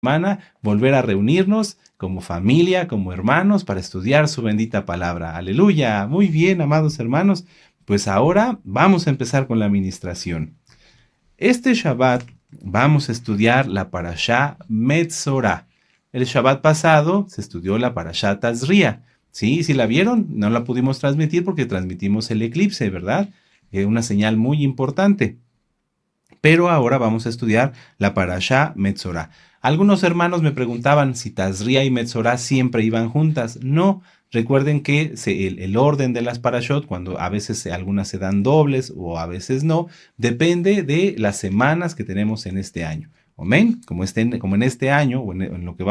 semana volver a reunirnos como familia, como hermanos, para estudiar su bendita palabra. Aleluya. Muy bien, amados hermanos. Pues ahora vamos a empezar con la administración. Este Shabbat vamos a estudiar la Parashá Metzorah. El Shabbat pasado se estudió la Parashá Tazria. ¿Sí? ¿Sí la vieron? No la pudimos transmitir porque transmitimos el eclipse, ¿verdad? Una señal muy importante. Pero ahora vamos a estudiar la Parashá Metzorah. Algunos hermanos me preguntaban si Tazria y Metzorah siempre iban juntas. No, recuerden que el orden de las parashot, cuando a veces algunas se dan dobles o a veces no, depende de las semanas que tenemos en este año. Amén. Como en este año, o en lo que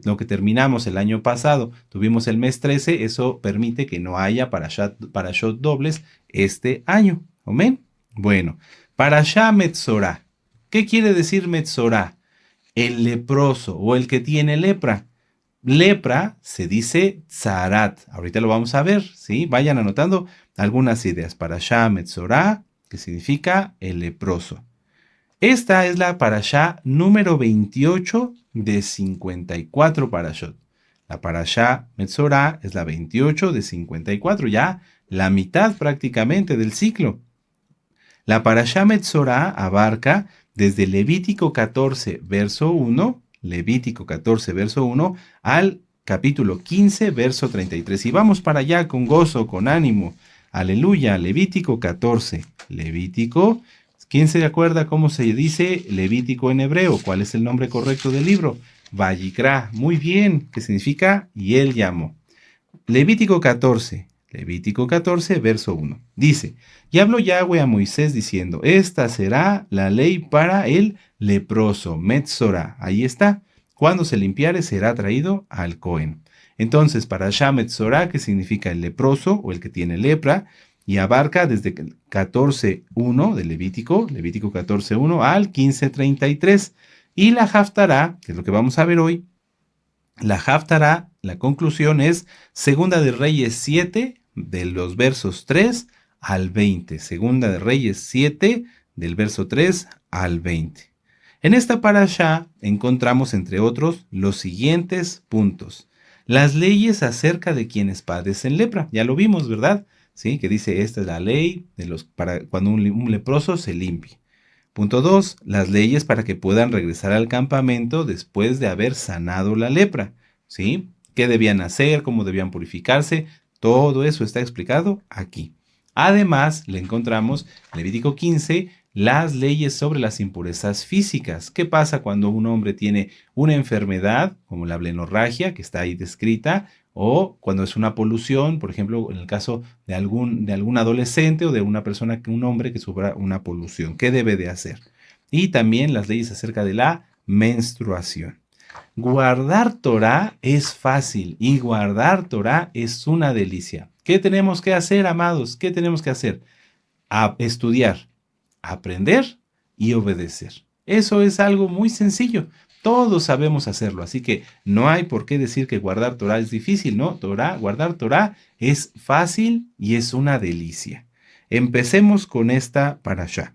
lo que terminamos el año pasado, tuvimos el mes 13, eso permite que no haya parashot dobles este año. Amén. Bueno. Parashá Metzorah. ¿Qué quiere decir Metzorah? El leproso o el que tiene lepra. Lepra se dice tzarat. Ahorita lo vamos a ver, ¿sí? Vayan anotando algunas ideas. Parashá Metzorah, que significa el leproso. Esta es la parashá número 28 de 54 parashot. La parashá Metzorah es la 28 de 54, ya la mitad prácticamente del ciclo. La Parashá Metzorah abarca desde Levítico 14, verso 1, Levítico 14, verso 1, al capítulo 15, verso 33. Y vamos para allá con gozo, con ánimo. Aleluya, Levítico 14. Levítico, ¿quién se acuerda cómo se dice Levítico en hebreo? ¿Cuál es el nombre correcto del libro? Vayikra, muy bien, que significa y él llamó. Levítico 14, verso 1. Dice, y habló Yahweh a Moisés diciendo, esta será la ley para el leproso, Metzorah. Ahí está. Cuando se limpiare será traído al Cohen. Entonces, Parashá Metzorah, que significa el leproso o el que tiene lepra, y abarca desde 14.1 de Levítico 14.1 al 15.33. Y la Haftará, que es lo que vamos a ver hoy, la Haftará, la conclusión es Segunda de Reyes 7, de los versos 3 al 20. Segunda de Reyes 7, del verso 3 al 20. En esta parashá encontramos, entre otros, los siguientes puntos. Las leyes acerca de quienes padecen lepra. Ya lo vimos, ¿verdad? Sí, que dice, esta es la ley para cuando un leproso se limpie. Punto 2. Las leyes para que puedan regresar al campamento después de haber sanado la lepra. ¿Sí? ¿Qué debían hacer? ¿Cómo debían purificarse? Todo eso está explicado aquí. Además, le encontramos en Levítico 15 las leyes sobre las impurezas físicas. ¿Qué pasa cuando un hombre tiene una enfermedad, como la blenorragia, que está ahí descrita, o cuando es una polución, por ejemplo, en el caso de algún adolescente o de una persona, un hombre que sufra una polución? ¿Qué debe de hacer? Y también las leyes acerca de la menstruación. Guardar Torah es fácil y guardar Torah es una delicia. ¿Qué tenemos que hacer, amados? ¿Qué tenemos que hacer? Estudiar, aprender y obedecer. Eso es algo muy sencillo. Todos sabemos hacerlo, así que no hay por qué decir que guardar Torah es difícil, ¿no? Guardar Torah es fácil y es una delicia. Empecemos con esta parashá.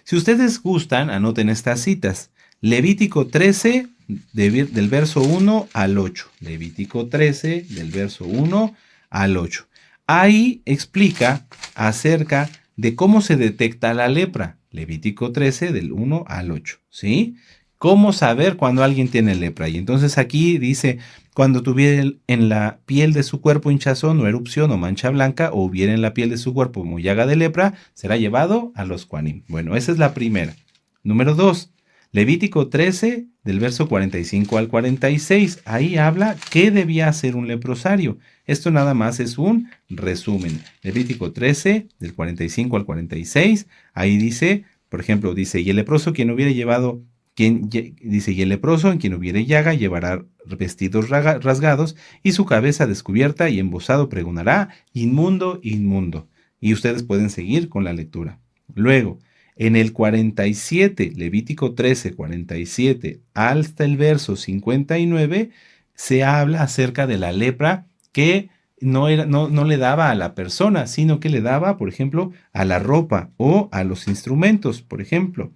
Si ustedes gustan, anoten estas citas. Levítico 13, del verso 1 al 8. Levítico 13, del verso 1 al 8. Ahí explica acerca de cómo se detecta la lepra. Levítico 13, del 1 al 8. ¿Sí? Cómo saber cuando alguien tiene lepra. Y entonces aquí dice, cuando tuviera en la piel de su cuerpo hinchazón o erupción o mancha blanca, o hubiera en la piel de su cuerpo como llaga de lepra, será llevado a los Kohanim. Bueno, esa es la primera. Número 2. Levítico 13, del verso 45 al 46. Ahí habla qué debía hacer un leprosario. Esto nada más es un resumen. Levítico 13, del 45 al 46. Ahí dice, por ejemplo, dice, y el leproso quien hubiera llevado, y el leproso en quien hubiere llaga llevará vestidos rasgados y su cabeza descubierta y embozado pregonará, inmundo, inmundo. Y ustedes pueden seguir con la lectura. Luego, en el 47, Levítico 13, 47, hasta el verso 59, se habla acerca de la lepra que no le daba a la persona, sino que le daba, por ejemplo, a la ropa o a los instrumentos, por ejemplo.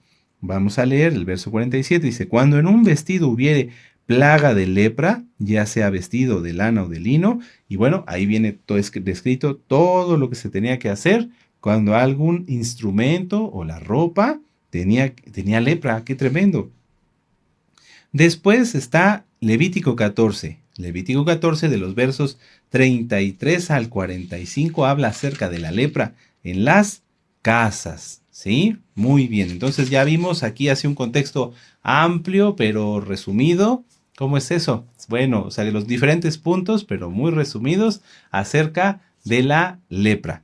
Vamos a leer el verso 47. Dice, cuando en un vestido hubiere plaga de lepra, ya sea vestido de lana o de lino, y bueno, ahí viene todo descrito todo lo que se tenía que hacer cuando algún instrumento o la ropa tenía lepra. ¡Qué tremendo! Después está Levítico 14. Levítico 14 de los versos 33 al 45 habla acerca de la lepra en las casas. ¿Sí? Muy bien. Entonces ya vimos aquí hace un contexto amplio pero resumido. ¿Cómo es eso? Bueno, o sea, de los diferentes puntos, pero muy resumidos acerca de la lepra.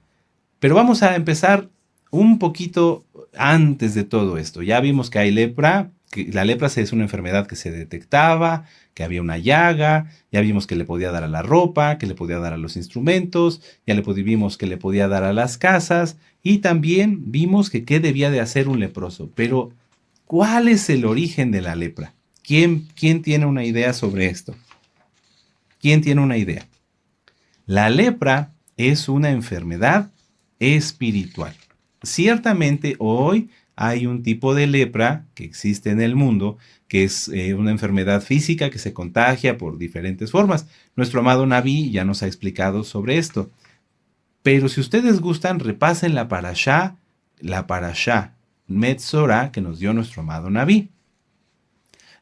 Pero vamos a empezar un poquito antes de todo esto. Ya vimos que hay lepra, que la lepra es una enfermedad que se detectaba, que había una llaga, ya vimos que le podía dar a la ropa, que le podía dar a los instrumentos, vimos que le podía dar a las casas y también vimos que qué debía de hacer un leproso. Pero, ¿cuál es el origen de la lepra? ¿Quién tiene una idea sobre esto? ¿Quién tiene una idea? La lepra es una enfermedad espiritual. Ciertamente hoy hay un tipo de lepra que existe en el mundo, que es una enfermedad física que se contagia por diferentes formas. Nuestro amado Naví ya nos ha explicado sobre esto. Pero si ustedes gustan, repasen la parashá Metzorah que nos dio nuestro amado Naví.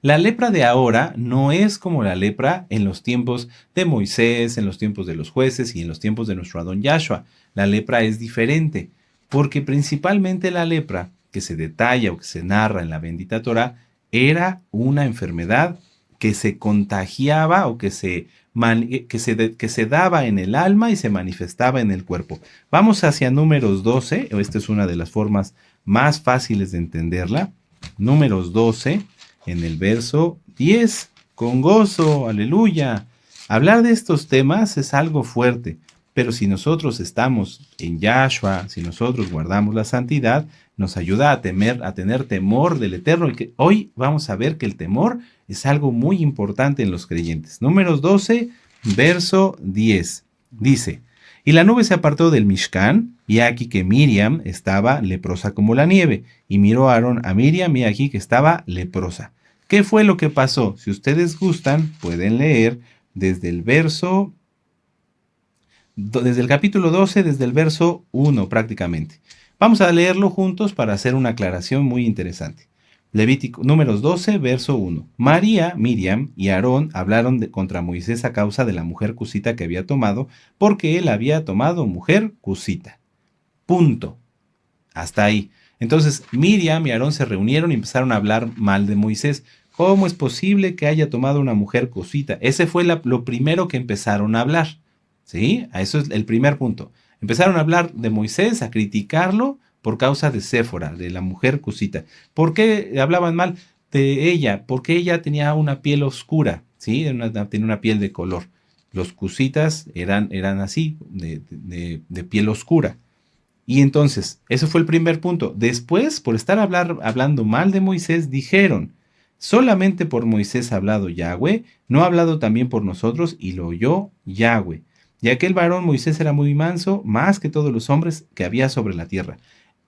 La lepra de ahora no es como la lepra en los tiempos de Moisés, en los tiempos de los jueces y en los tiempos de nuestro Adón Yahshua. La lepra es diferente, porque principalmente la lepra que se detalla o que se narra en la bendita Torah era una enfermedad que se contagiaba o que se daba en el alma y se manifestaba en el cuerpo. Vamos hacia Números 12, esta es una de las formas más fáciles de entenderla. Números 12. En el verso 10, con gozo, aleluya. Hablar de estos temas es algo fuerte, pero si nosotros estamos en Yahshua, si nosotros guardamos la santidad, nos ayuda a tener temor del Eterno. Y que hoy vamos a ver que el temor es algo muy importante en los creyentes. Números 12, verso 10. Dice, y la nube se apartó del Mishkan, y aquí que Miriam estaba leprosa como la nieve, y miró Aarón a Miriam, y aquí que estaba leprosa. ¿Qué fue lo que pasó? Si ustedes gustan, pueden leer desde el capítulo 12, desde el verso 1 prácticamente. Vamos a leerlo juntos para hacer una aclaración muy interesante. Números 12, verso 1. María, Miriam y Aarón hablaron contra Moisés a causa de la mujer cusita que había tomado, porque él había tomado mujer cusita. Punto. Hasta ahí. Entonces Miriam y Aarón se reunieron y empezaron a hablar mal de Moisés. ¿Cómo es posible que haya tomado una mujer cosita? Ese fue lo primero que empezaron a hablar. ¿Sí? Eso es el primer punto. Empezaron a hablar de Moisés, a criticarlo por causa de Séfora, de la mujer cosita. ¿Por qué hablaban mal de ella? Porque ella tenía una piel oscura, ¿sí? Tenía una piel de color. Los cusitas eran así, de piel oscura. Y entonces, ese fue el primer punto. Después, por estar hablando mal de Moisés, dijeron, solamente por Moisés ha hablado Yahweh, ¿no ha hablado también por nosotros? Y lo oyó Yahweh. Y aquel varón Moisés era muy manso, más que todos los hombres que había sobre la tierra.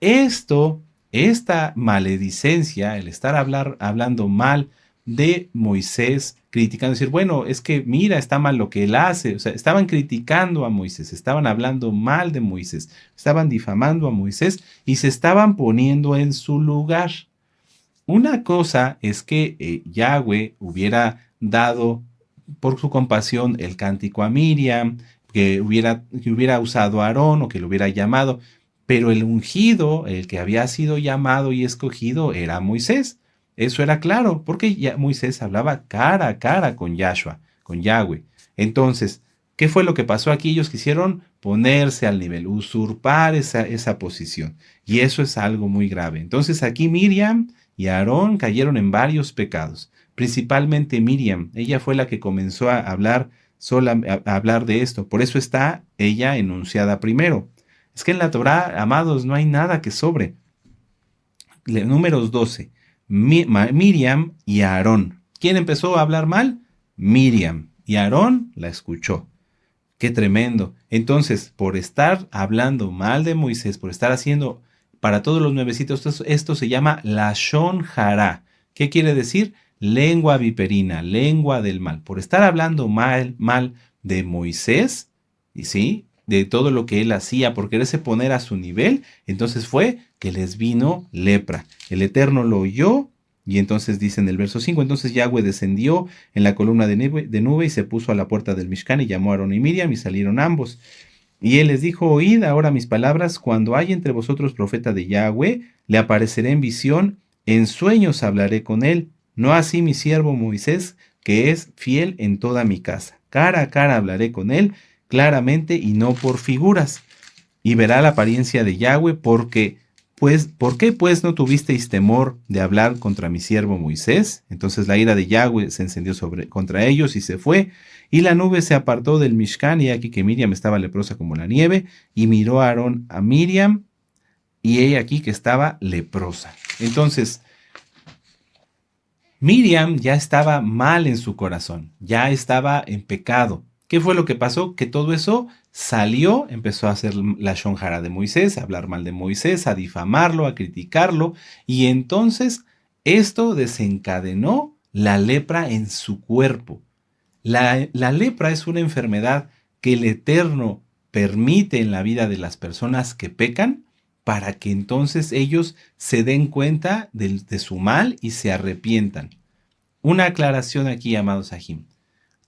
Esta maledicencia, el estar hablando mal de Moisés, criticando, decir, bueno, es que mira, está mal lo que él hace. O sea, estaban criticando a Moisés, estaban hablando mal de Moisés, estaban difamando a Moisés y se estaban poniendo en su lugar. Una cosa es que Yahweh hubiera dado por su compasión el cántico a Miriam, que hubiera usado a Aarón o que lo hubiera llamado, pero el ungido, el que había sido llamado y escogido, era Moisés. Eso era claro, porque ya Moisés hablaba cara a cara con Yahshua, con Yahweh. Entonces, ¿qué fue lo que pasó aquí? Ellos quisieron ponerse al nivel, usurpar esa posición. Y eso es algo muy grave. Entonces aquí Miriam y Aarón cayeron en varios pecados. Principalmente Miriam. Ella fue la que comenzó a hablar de esto. Por eso está ella enunciada primero. Es que en la Torá, amados, no hay nada que sobre. Números 12. Miriam y Aarón. ¿Quién empezó a hablar mal? Miriam. Y Aarón la escuchó. ¡Qué tremendo! Entonces, por estar hablando mal de Moisés, por estar haciendo para todos los nuevecitos, esto se llama Lashon Hara. ¿Qué quiere decir? Lengua viperina, lengua del mal. Por estar hablando mal de Moisés, y sí, de todo lo que él hacía, por quererse poner a su nivel, entonces fue que les vino lepra. El Eterno lo oyó, y entonces dice en el verso 5, entonces Yahweh descendió en la columna de nube y se puso a la puerta del Mishkan y llamó a Aarón y Miriam y salieron ambos. Y él les dijo, oíd ahora mis palabras, cuando hay entre vosotros profeta de Yahweh, le apareceré en visión, en sueños hablaré con él, no así mi siervo Moisés, que es fiel en toda mi casa. Cara a cara hablaré con él, claramente y no por figuras. Y verá la apariencia de Yahweh, porque, pues, ¿por qué pues no tuvisteis temor de hablar contra mi siervo Moisés? Entonces la ira de Yahweh se encendió contra ellos y se fue. Y la nube se apartó del Mishkan, y aquí que Miriam estaba leprosa como la nieve, y miró a Aarón a Miriam, y ella aquí que estaba leprosa. Entonces, Miriam ya estaba mal en su corazón, ya estaba en pecado. ¿Qué fue lo que pasó? Que todo eso salió, empezó a hacer la shonjara de Moisés, a hablar mal de Moisés, a difamarlo, a criticarlo, y entonces esto desencadenó la lepra en su cuerpo. La lepra es una enfermedad que el Eterno permite en la vida de las personas que pecan para que entonces ellos se den cuenta de su mal y se arrepientan. Una aclaración aquí, amados Ajim.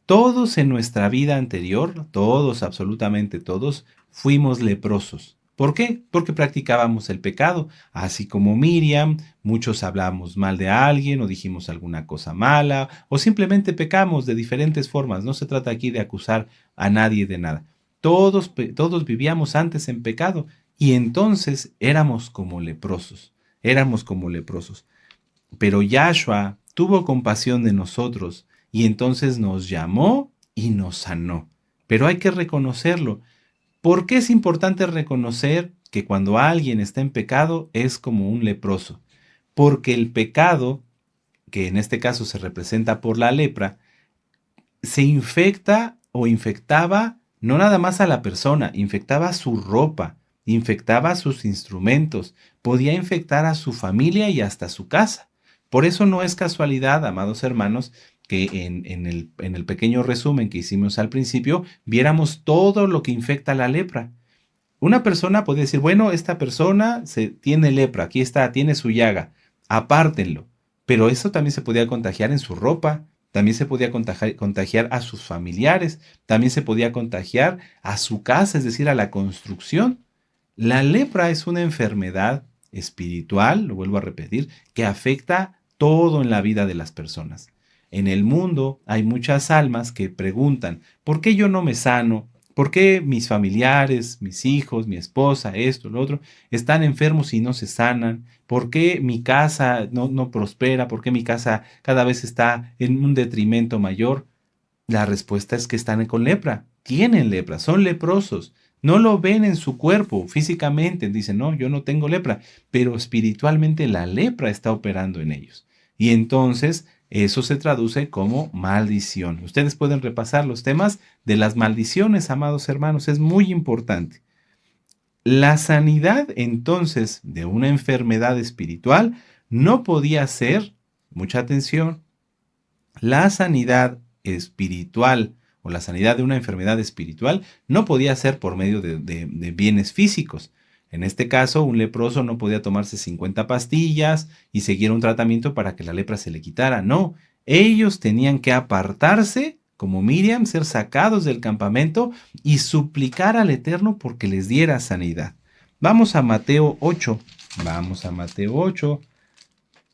Todos en nuestra vida anterior, todos, absolutamente todos, fuimos leprosos. ¿Por qué? Porque practicábamos el pecado. Así como Miriam, muchos hablamos mal de alguien o dijimos alguna cosa mala o simplemente pecamos de diferentes formas. No se trata aquí de acusar a nadie de nada. Todos vivíamos antes en pecado y entonces éramos como leprosos. Éramos como leprosos. Pero Yahshua tuvo compasión de nosotros y entonces nos llamó y nos sanó. Pero hay que reconocerlo. ¿Por qué es importante reconocer que cuando alguien está en pecado es como un leproso? Porque el pecado, que en este caso se representa por la lepra, se infecta o infectaba no nada más a la persona, infectaba su ropa, infectaba sus instrumentos, podía infectar a su familia y hasta su casa. Por eso no es casualidad, amados hermanos, que en el pequeño resumen que hicimos al principio, viéramos todo lo que infecta la lepra. Una persona puede decir, bueno, esta persona tiene lepra, aquí está, tiene su llaga, apártenlo. Pero eso también se podía contagiar en su ropa, también se podía contagiar a sus familiares, también se podía contagiar a su casa, es decir, a la construcción. La lepra es una enfermedad espiritual, lo vuelvo a repetir, que afecta todo en la vida de las personas. En el mundo hay muchas almas que preguntan, ¿por qué yo no me sano? ¿Por qué mis familiares, mis hijos, mi esposa, esto, lo otro, están enfermos y no se sanan? ¿Por qué mi casa no prospera? ¿Por qué mi casa cada vez está en un detrimento mayor? La respuesta es que están con lepra, tienen lepra, son leprosos. No lo ven en su cuerpo físicamente, dicen, no, yo no tengo lepra, pero espiritualmente la lepra está operando en ellos. Y entonces eso se traduce como maldición. Ustedes pueden repasar los temas de las maldiciones, amados hermanos, es muy importante. La sanidad entonces de una enfermedad espiritual no podía ser, mucha atención, la sanidad espiritual o la sanidad de una enfermedad espiritual no podía ser por medio de bienes físicos. En este caso, un leproso no podía tomarse 50 pastillas y seguir un tratamiento para que la lepra se le quitara. No, ellos tenían que apartarse, como Miriam, ser sacados del campamento y suplicar al Eterno porque les diera sanidad. Vamos a Mateo 8. Vamos a Mateo 8.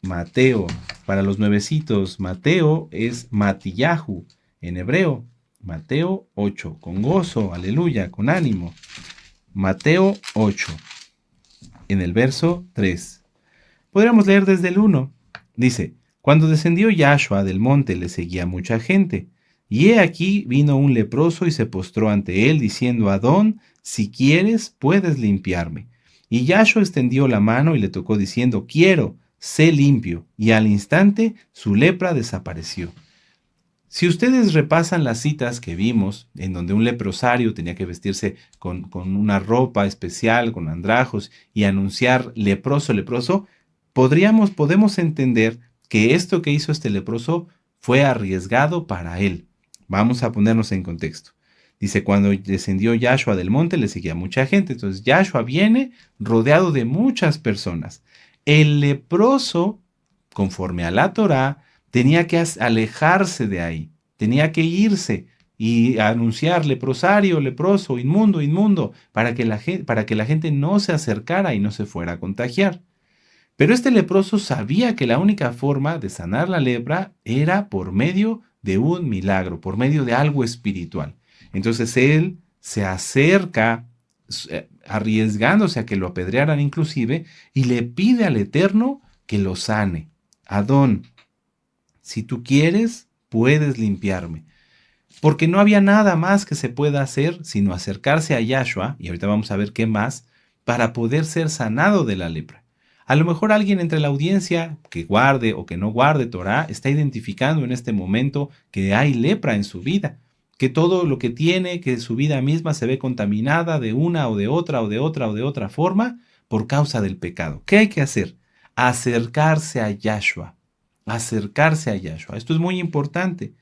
Mateo, para los nuevecitos, Mateo es Matillahu en hebreo. Mateo 8, con gozo, aleluya, con ánimo. Mateo 8, en el verso 3. Podríamos leer desde el 1. Dice, cuando descendió Yahshua del monte le seguía mucha gente. Y he aquí vino un leproso y se postró ante él, diciendo, Adón, si quieres, puedes limpiarme. Y Yahshua extendió la mano y le tocó, diciendo, quiero, sé limpio. Y al instante su lepra desapareció. Si ustedes repasan las citas que vimos, en donde un leprosario tenía que vestirse con una ropa especial, con andrajos, y anunciar leproso, leproso, podemos entender que esto que hizo este leproso fue arriesgado para él. Vamos a ponernos en contexto. Dice, cuando descendió Yahshua del monte, le seguía mucha gente. Entonces, Yahshua viene rodeado de muchas personas. El leproso, conforme a la Torá, tenía que alejarse de ahí, tenía que irse y anunciar leprosario, leproso, inmundo, inmundo, para que la gente no se acercara y no se fuera a contagiar. Pero este leproso sabía que la única forma de sanar la lepra era por medio de un milagro, por medio de algo espiritual. Entonces él se acerca, arriesgándose a que lo apedrearan inclusive, y le pide al Eterno que lo sane. Adón, si tú quieres, puedes limpiarme. Porque no había nada más que se pueda hacer sino acercarse a Yahshua, y ahorita vamos a ver qué más, para poder ser sanado de la lepra. A lo mejor alguien entre la audiencia que guarde o que no guarde Torah está identificando en este momento que hay lepra en su vida, que todo lo que tiene, que su vida misma se ve contaminada de una o de otra o de otra o de otra forma por causa del pecado. ¿Qué hay que hacer? Acercarse a Yahshua. Acercarse a Yahshua. Esto es muy importante.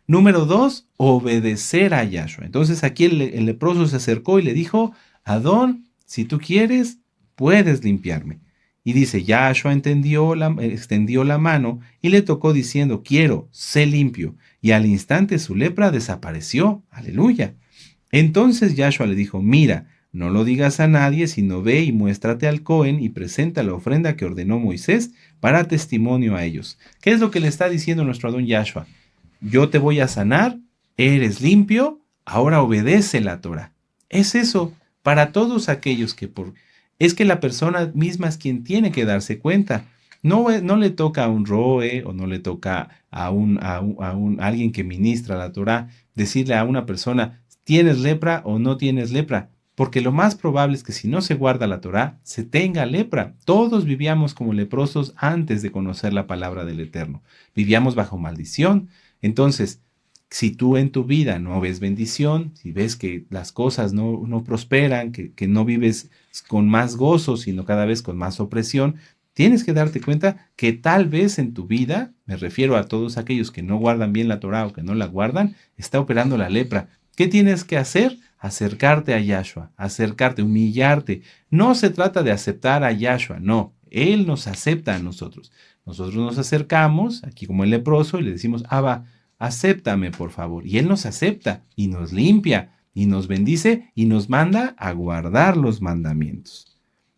Número 2, obedecer a Yahshua. Entonces aquí el leproso se acercó y le dijo, Adón, si tú quieres, puedes limpiarme. Y dice, Yahshua extendió la mano y le tocó diciendo, quiero, sé limpio. Y al instante su lepra desapareció. Aleluya. Entonces Yahshua le dijo, mira, no lo digas a nadie, sino ve y muéstrate al Cohen y presenta la ofrenda que ordenó Moisés para testimonio a ellos. ¿Qué es lo que le está diciendo nuestro Adón Yahshua? Yo te voy a sanar, eres limpio, ahora obedece la Torah. Es eso para todos aquellos que es que la persona misma es quien tiene que darse cuenta. No le toca a un roe o no le toca a alguien que ministra la Torah decirle a una persona, ¿tienes lepra o no tienes lepra? Porque lo más probable es que si no se guarda la Torah, se tenga lepra. Todos vivíamos como leprosos antes de conocer la palabra del Eterno. Vivíamos bajo maldición. Entonces, si tú en tu vida no ves bendición, si ves que las cosas no prosperan, que no vives con más gozo, sino cada vez con más opresión, tienes que darte cuenta que tal vez en tu vida, me refiero a todos aquellos que no guardan bien la Torah o que no la guardan, está operando la lepra. ¿Qué tienes que hacer? Acercarte a Yahshua, acercarte, humillarte. No se trata de aceptar a Yahshua, no. Él nos acepta a nosotros. Nosotros nos acercamos, aquí como el leproso, y le decimos, Abba, acéptame por favor. Y Él nos acepta y nos limpia y nos bendice y nos manda a guardar los mandamientos.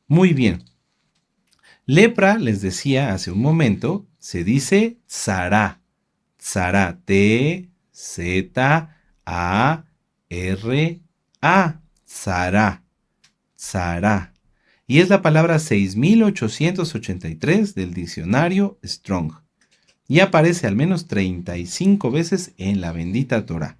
Muy bien. Lepra, les decía hace un momento, se dice Tzara. Tzara, T-Z-A-R-A. Tzara. Tzara. Y es la palabra 6883 del diccionario Strong. Y aparece al menos 35 veces en la bendita Torah.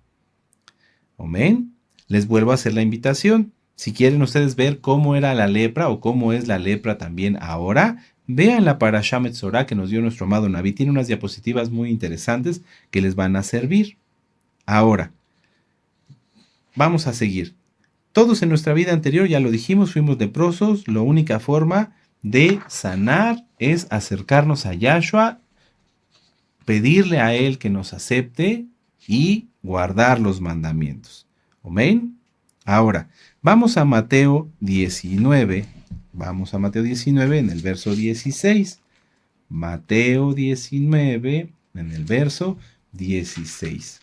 Amén. Les vuelvo a hacer la invitación. Si quieren ustedes ver cómo era la lepra o cómo es la lepra también ahora, vean la Parashá Metzorá que nos dio nuestro amado Naví. Tiene unas diapositivas muy interesantes que les van a servir. Ahora, vamos a seguir. Todos en nuestra vida anterior, ya lo dijimos, fuimos leprosos. La única forma de sanar es acercarnos a Yahshua, pedirle a Él que nos acepte y guardar los mandamientos. Amén. Ahora, vamos a Mateo 19. Vamos a Mateo 19 en el verso 16. Mateo 19 en el verso 16.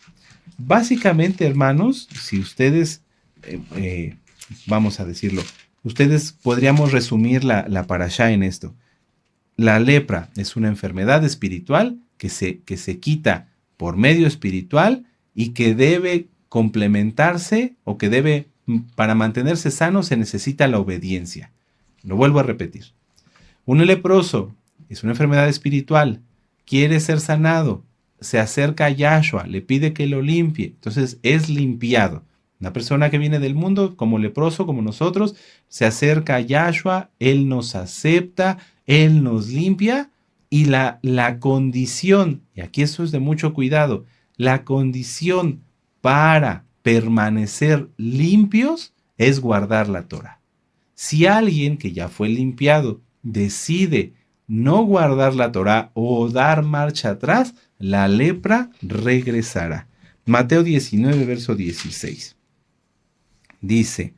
Básicamente, hermanos, si ustedes, vamos a decirlo, ustedes podríamos resumir la parashá en esto. La lepra es una enfermedad espiritual que se quita por medio espiritual y que debe complementarse o que debe, para mantenerse sano, se necesita la obediencia. Lo vuelvo a repetir. Un leproso es una enfermedad espiritual, quiere ser sanado, se acerca a Yahshua, le pide que lo limpie, entonces es limpiado. Una persona que viene del mundo como leproso, como nosotros, se acerca a Yahshua, Él nos acepta, Él nos limpia y la condición, y aquí esto es de mucho cuidado, La condición para permanecer limpios es guardar la Torá. Si alguien que ya fue limpiado decide no guardar la Torá o dar marcha atrás, la lepra regresará. Mateo 19, verso 16. Dice: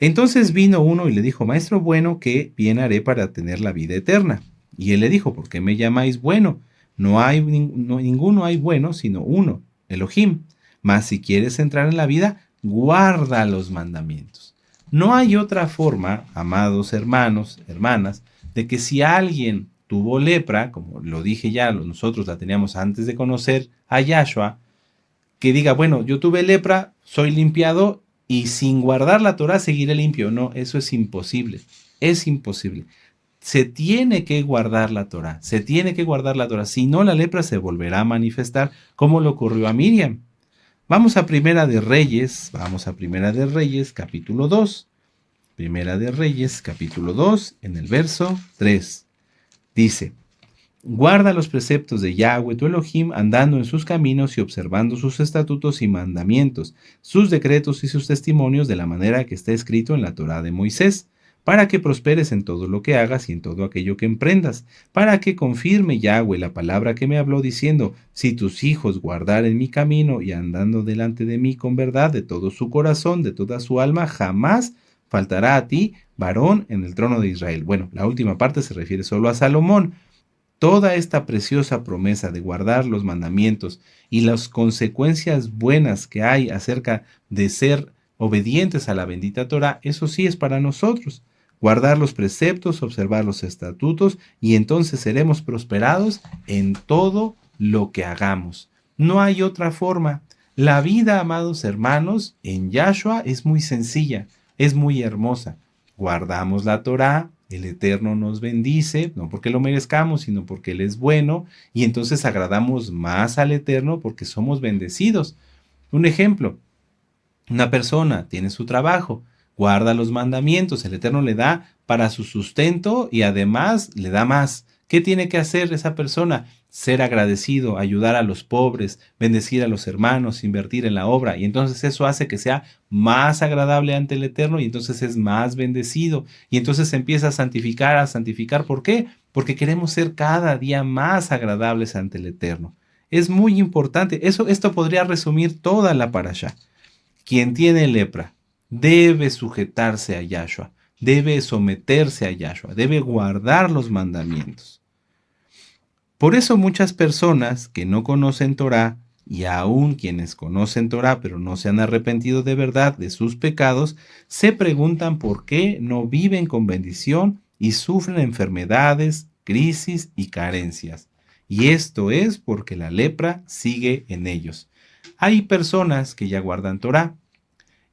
entonces vino uno y le dijo: maestro bueno, ¿qué bien haré para tener la vida eterna? Y él le dijo: ¿por qué me llamáis bueno? Ninguno hay bueno, sino uno, Elohim. Mas si quieres entrar en la vida, guarda los mandamientos. No hay otra forma, amados hermanos, hermanas, de que si alguien tuvo lepra, como lo dije ya, nosotros la teníamos antes de conocer a Yahshua, que diga: bueno, yo tuve lepra, soy limpiado y sin guardar la Torah seguiré limpio. No, eso es imposible. Es imposible. Se tiene que guardar la Torah. Se tiene que guardar la Torah. Si no, la lepra se volverá a manifestar, como le ocurrió a Miriam. Vamos a Primera de Reyes. Vamos a Primera de Reyes, capítulo 2. Primera de Reyes, capítulo 2, en el verso 3. Dice: guarda los preceptos de Yahweh tu Elohim, andando en sus caminos y observando sus estatutos y mandamientos, sus decretos y sus testimonios, de la manera que está escrito en la Torá de Moisés, para que prosperes en todo lo que hagas y en todo aquello que emprendas, para que confirme Yahweh la palabra que me habló, diciendo: si tus hijos guardaren mi camino y andando delante de mí con verdad de todo su corazón, de toda su alma, jamás faltará a ti varón en el trono de Israel. Bueno, la última parte se refiere solo a Salomón. Toda esta preciosa promesa de guardar los mandamientos y las consecuencias buenas que hay acerca de ser obedientes a la bendita Torá, eso sí es para nosotros. Guardar los preceptos, observar los estatutos, y entonces seremos prosperados en todo lo que hagamos. No hay otra forma. La vida, amados hermanos, en Yahshua es muy sencilla, es muy hermosa. Guardamos la Torá, el Eterno nos bendice, no porque lo merezcamos, sino porque Él es bueno, y entonces agradamos más al Eterno porque somos bendecidos. Un ejemplo: una persona tiene su trabajo, guarda los mandamientos, el Eterno le da para su sustento y además le da más. ¿Qué tiene que hacer esa persona? Ser agradecido, ayudar a los pobres, bendecir a los hermanos, invertir en la obra, y entonces eso hace que sea más agradable ante el Eterno y entonces es más bendecido y entonces se empieza a santificar, ¿por qué? Porque queremos ser cada día más agradables ante el Eterno. Es muy importante. Esto podría resumir toda la parashá. Quien tiene lepra debe sujetarse a Yahshua, debe someterse a Yahshua, debe guardar los mandamientos. Por eso muchas personas que no conocen Torá, y aún quienes conocen Torá pero no se han arrepentido de verdad de sus pecados, se preguntan por qué no viven con bendición y sufren enfermedades, crisis y carencias. Y esto es porque la lepra sigue en ellos. Hay personas que ya guardan Torá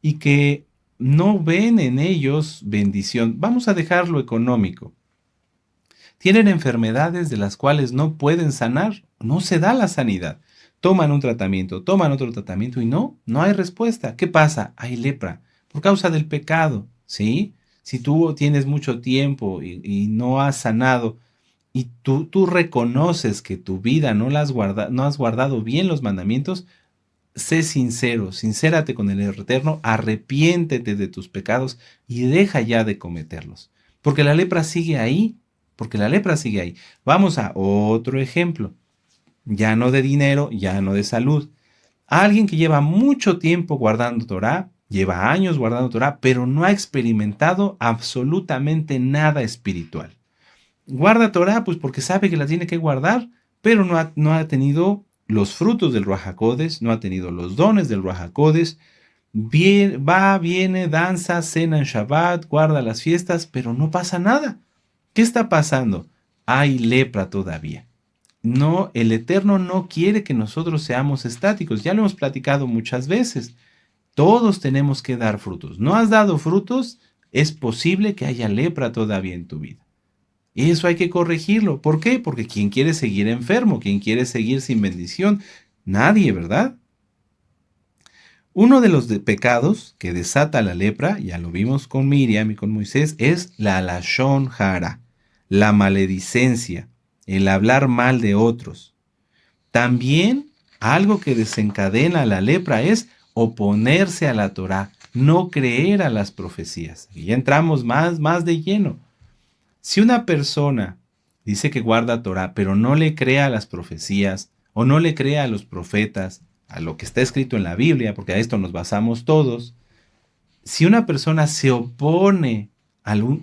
y que no ven en ellos bendición. Vamos a dejar lo económico. Tienen enfermedades de las cuales no pueden sanar, no se da la sanidad. Toman un tratamiento, toman otro tratamiento y no hay respuesta. ¿Qué pasa? Hay lepra por causa del pecado, ¿sí? Si tú tienes mucho tiempo y no has sanado y tú reconoces que tu vida no has guardado bien los mandamientos, sé sincero, sincérate con el Eterno, arrepiéntete de tus pecados y deja ya de cometerlos. Porque la lepra sigue ahí. Vamos a otro ejemplo, ya no de dinero, ya no de salud. Alguien que lleva mucho tiempo guardando Torá, lleva años guardando Torá, pero no ha experimentado absolutamente nada espiritual. Guarda Torá pues porque sabe que la tiene que guardar, pero no ha tenido los frutos del Ruach HaKodesh, no ha tenido los dones del Ruach HaKodesh. Viene, danza, cena en Shabbat, guarda las fiestas, pero no pasa nada. ¿Qué está pasando? Hay lepra todavía. No, el Eterno no quiere que nosotros seamos estáticos. Ya lo hemos platicado muchas veces. Todos tenemos que dar frutos. ¿No has dado frutos? Es posible que haya lepra todavía en tu vida. Y eso hay que corregirlo. ¿Por qué? Porque ¿quién quiere seguir enfermo? ¿Quién quiere seguir sin bendición? Nadie, ¿verdad? Uno de los pecados que desata la lepra, ya lo vimos con Miriam y con Moisés, es la lashon hara, la maledicencia, el hablar mal de otros. También Algo que desencadena la lepra es oponerse a la Torá, no creer a las profecías. Y ya entramos más de lleno. Si una persona dice que guarda Torá, pero no le cree a las profecías, o no le cree a los profetas, a lo que está escrito en la Biblia, porque a esto nos basamos todos, si una persona se opone,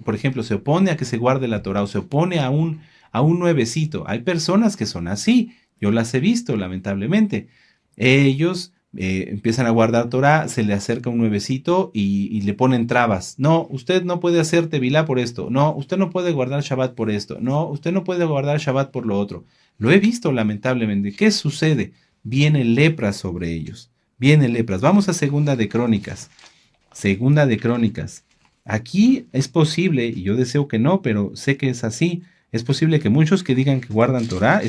por ejemplo, se opone a que se guarde la Torá, o se opone a un nuevecito, hay personas que son así, yo las he visto lamentablemente, ellos empiezan a guardar Torah, se le acerca un nuevecito y le ponen trabas. No, usted no puede hacer tevilá por esto. No, usted no puede guardar Shabbat por esto. No, usted no puede guardar Shabbat por lo otro. Lo he visto lamentablemente. ¿Qué sucede? Viene lepra sobre ellos. Viene lepras. Vamos a Segunda de Crónicas. Segunda de Crónicas. Aquí es posible, y yo deseo que no, pero sé que es así. Es posible que muchos que digan que guardan Torah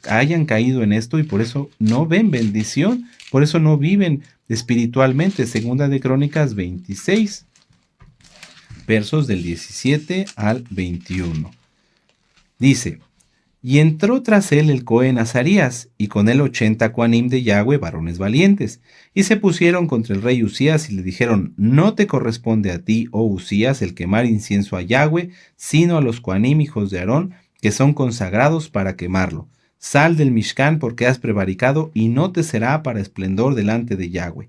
hayan caído en esto y por eso no ven bendición, por eso no viven espiritualmente. Segunda de Crónicas 26, versos del 17 al 21. Dice: y entró tras él el Cohen Azarías, y con él 80 Coanim de Yahweh, varones valientes, y se pusieron contra el rey Usías y le dijeron: no te corresponde a ti, oh Usías, el quemar incienso a Yahweh, sino a los Coanim, hijos de Aarón, que son consagrados para quemarlo. Sal del Mishkan, porque has prevaricado, y no te será para esplendor delante de Yahweh.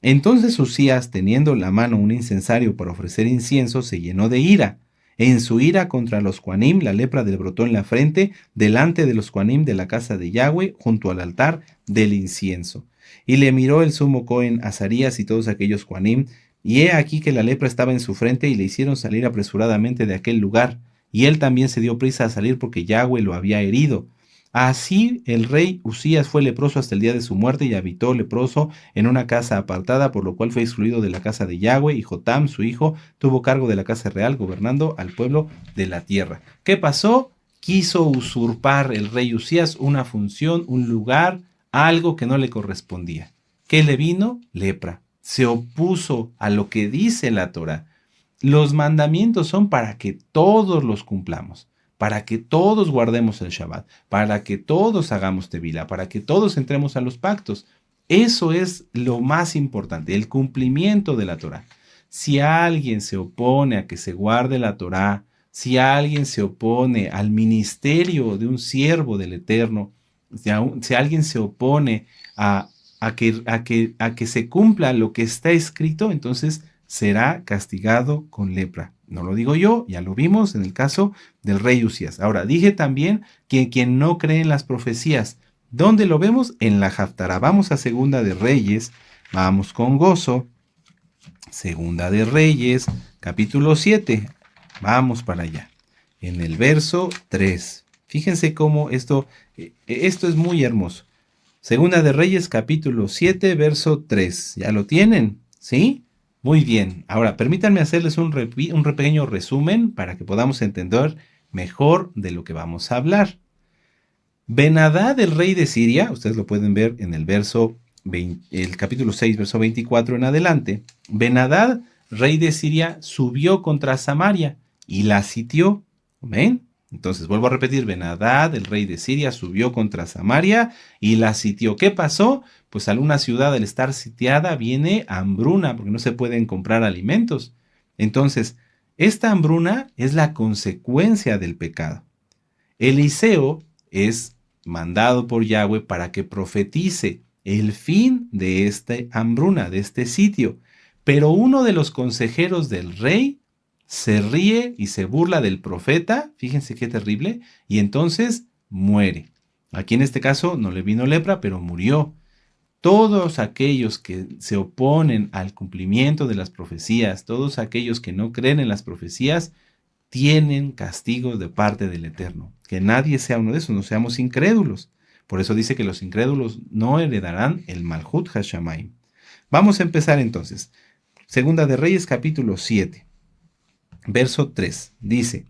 Entonces Usías, teniendo en la mano un incensario para ofrecer incienso, se llenó de ira. En su ira contra los Coanim, la lepra le brotó en la frente, delante de los Coanim de la casa de Yahweh, junto al altar del incienso. Y le miró el sumo Cohen Azarías y todos aquellos Coanim, y he aquí que la lepra estaba en su frente, y le hicieron salir apresuradamente de aquel lugar. Y él también se dio prisa a salir porque Yahweh lo había herido. Así el rey Usías fue leproso hasta el día de su muerte y habitó leproso en una casa apartada, por lo cual fue excluido de la casa de Yahweh, y Jotam, su hijo, tuvo cargo de la casa real, gobernando al pueblo de la tierra. ¿Qué pasó? Quiso usurpar el rey Usías una función, un lugar, algo que no le correspondía. ¿Qué le vino? Lepra. Se opuso a lo que dice la Torá. Los mandamientos son para que todos los cumplamos, para que todos guardemos el Shabbat, para que todos hagamos tevilá, para que todos entremos a los pactos. Eso es lo más importante, el cumplimiento de la Torá. Si alguien se opone a que se guarde la Torá, si alguien se opone al ministerio de un siervo del Eterno, si alguien se opone a que se cumpla lo que está escrito, entonces será castigado con lepra. No lo digo yo, ya lo vimos en el caso del rey Usías. Ahora, dije también que quien no cree en las profecías, ¿dónde lo vemos? En la Haftará. Vamos a Segunda de Reyes, vamos con gozo. Segunda de Reyes, capítulo 7. Vamos para allá. En el verso 3. Fíjense cómo esto es muy hermoso. Segunda de Reyes, capítulo 7, verso 3. ¿Ya lo tienen? ¿Sí? Muy bien. Ahora, permítanme hacerles un pequeño resumen para que podamos entender mejor de lo que vamos a hablar. Ben-Hadad, el rey de Siria, ustedes lo pueden ver en el el capítulo 6, verso 24 en adelante. Ben-Hadad, rey de Siria, subió contra Samaria y la sitió. ¿Ven? Entonces, vuelvo a repetir, Ben-Hadad, el rey de Siria, subió contra Samaria y la sitió. ¿Qué pasó? Pues alguna ciudad, al estar sitiada, viene hambruna, porque no se pueden comprar alimentos. Entonces, esta hambruna es la consecuencia del pecado. Eliseo es mandado por Yahweh para que profetice el fin de esta hambruna, de este sitio. Pero uno de los consejeros del rey se ríe y se burla del profeta, fíjense qué terrible, y entonces muere. Aquí en este caso no le vino lepra, pero murió. Todos aquellos que se oponen al cumplimiento de las profecías, todos aquellos que no creen en las profecías, tienen castigos de parte del Eterno. Que nadie sea uno de esos, no seamos incrédulos. Por eso dice que los incrédulos no heredarán el Malhut Hashamayim. Vamos a empezar entonces. Segunda de Reyes, capítulo 7. Verso 3, dice: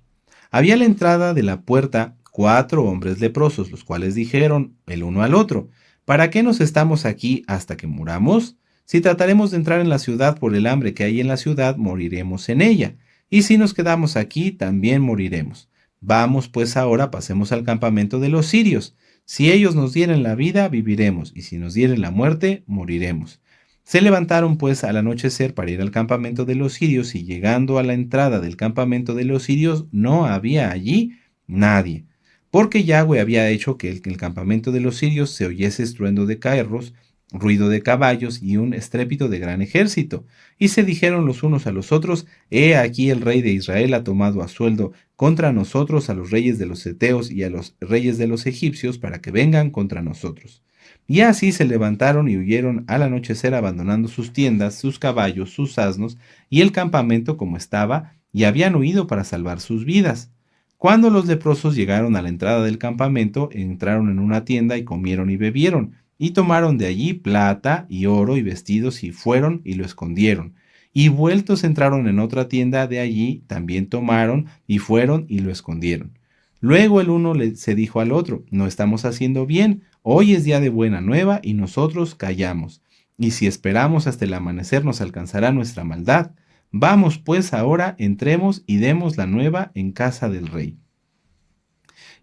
había a la entrada de la puerta 4 hombres leprosos, los cuales dijeron el uno al otro: ¿para qué nos estamos aquí hasta que muramos? Si trataremos de entrar en la ciudad por el hambre que hay en la ciudad, moriremos en ella, y si nos quedamos aquí, también moriremos. Vamos pues ahora, pasemos al campamento de los sirios. Si ellos nos dieren la vida, viviremos, y si nos dieren la muerte, moriremos. Se levantaron pues al anochecer para ir al campamento de los sirios, y llegando a la entrada del campamento de los sirios, no había allí nadie, porque Yahweh había hecho que el campamento de los sirios se oyese estruendo de carros, ruido de caballos y un estrépito de gran ejército. Y se dijeron los unos a los otros: He aquí el rey de Israel ha tomado a sueldo contra nosotros a los reyes de los heteos y a los reyes de los egipcios para que vengan contra nosotros. Y así se levantaron y huyeron al anochecer, abandonando sus tiendas, sus caballos, sus asnos y el campamento como estaba, y habían huido para salvar sus vidas. Cuando los leprosos llegaron a la entrada del campamento, entraron en una tienda y comieron y bebieron, y tomaron de allí plata y oro y vestidos, y fueron y lo escondieron. Y vueltos entraron en otra tienda de allí, también tomaron y fueron y lo escondieron. Luego el uno se dijo al otro: No estamos haciendo bien, hoy es día de buena nueva y nosotros callamos. Y si esperamos hasta el amanecer nos alcanzará nuestra maldad. Vamos pues ahora, entremos y demos la nueva en casa del rey.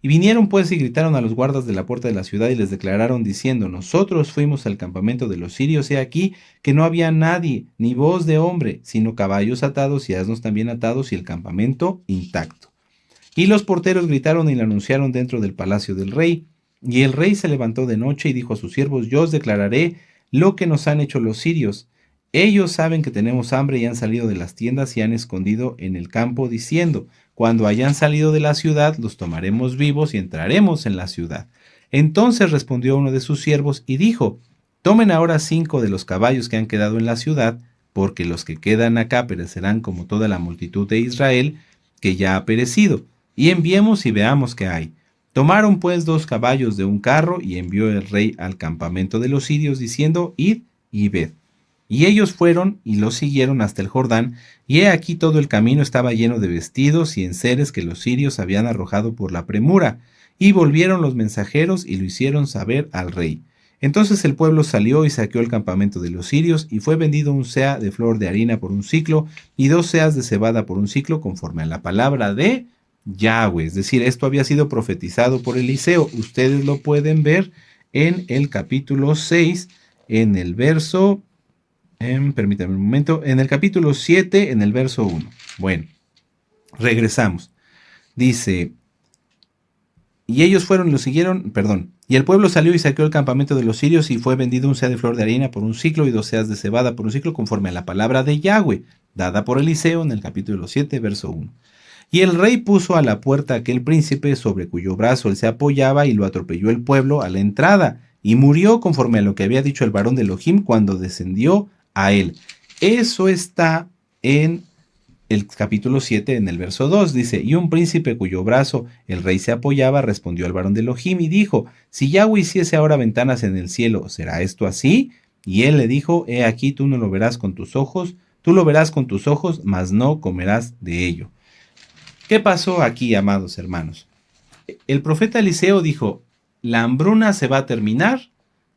Y vinieron pues y gritaron a los guardas de la puerta de la ciudad y les declararon diciendo: Nosotros fuimos al campamento de los sirios, he aquí que no había nadie, ni voz de hombre, sino caballos atados y asnos también atados y el campamento intacto. Y los porteros gritaron y le anunciaron dentro del palacio del rey. Y el rey se levantó de noche y dijo a sus siervos: Yo os declararé lo que nos han hecho los sirios. Ellos saben que tenemos hambre y han salido de las tiendas y han escondido en el campo, diciendo: Cuando hayan salido de la ciudad, los tomaremos vivos y entraremos en la ciudad. Entonces respondió uno de sus siervos y dijo: Tomen ahora 5 de los caballos que han quedado en la ciudad, porque los que quedan acá perecerán como toda la multitud de Israel, que ya ha perecido, y enviemos y veamos qué hay. Tomaron pues 2 caballos de un carro, y envió el rey al campamento de los sirios, diciendo: Id y ved. Y ellos fueron y los siguieron hasta el Jordán, y he aquí todo el camino estaba lleno de vestidos y enseres que los sirios habían arrojado por la premura. Y volvieron los mensajeros y lo hicieron saber al rey. Entonces el pueblo salió y saqueó el campamento de los sirios, y fue vendido un seah de flor de harina por un siclo, y 2 seas de cebada por un siclo, conforme a la palabra de Yahweh. Es decir, esto había sido profetizado por Eliseo. Ustedes lo pueden ver en el capítulo 6, en el verso... permítame un momento. En el capítulo 7, en el verso 1. Bueno, regresamos. Dice: Y ellos fueron y lo siguieron, y el pueblo salió y saqueó el campamento de los sirios, y fue vendido un seah de flor de harina por un siclo, y 2 seas de cebada por un siclo, conforme a la palabra de Yahweh, dada por Eliseo en el capítulo 7, verso 1. Y el rey puso a la puerta aquel príncipe sobre cuyo brazo él se apoyaba, y lo atropelló el pueblo a la entrada, y murió conforme a lo que había dicho el varón de Elohim cuando descendió a él. Eso está en el capítulo 7, en el verso 2. Dice: Y un príncipe cuyo brazo el rey se apoyaba respondió al varón de Elohim y dijo: Si Yahweh hiciese ahora ventanas en el cielo, ¿será esto así? Y él le dijo: He aquí, tú no lo verás con tus ojos, tú lo verás con tus ojos, mas no comerás de ello. ¿Qué pasó aquí, amados hermanos? El profeta Eliseo dijo: la hambruna se va a terminar,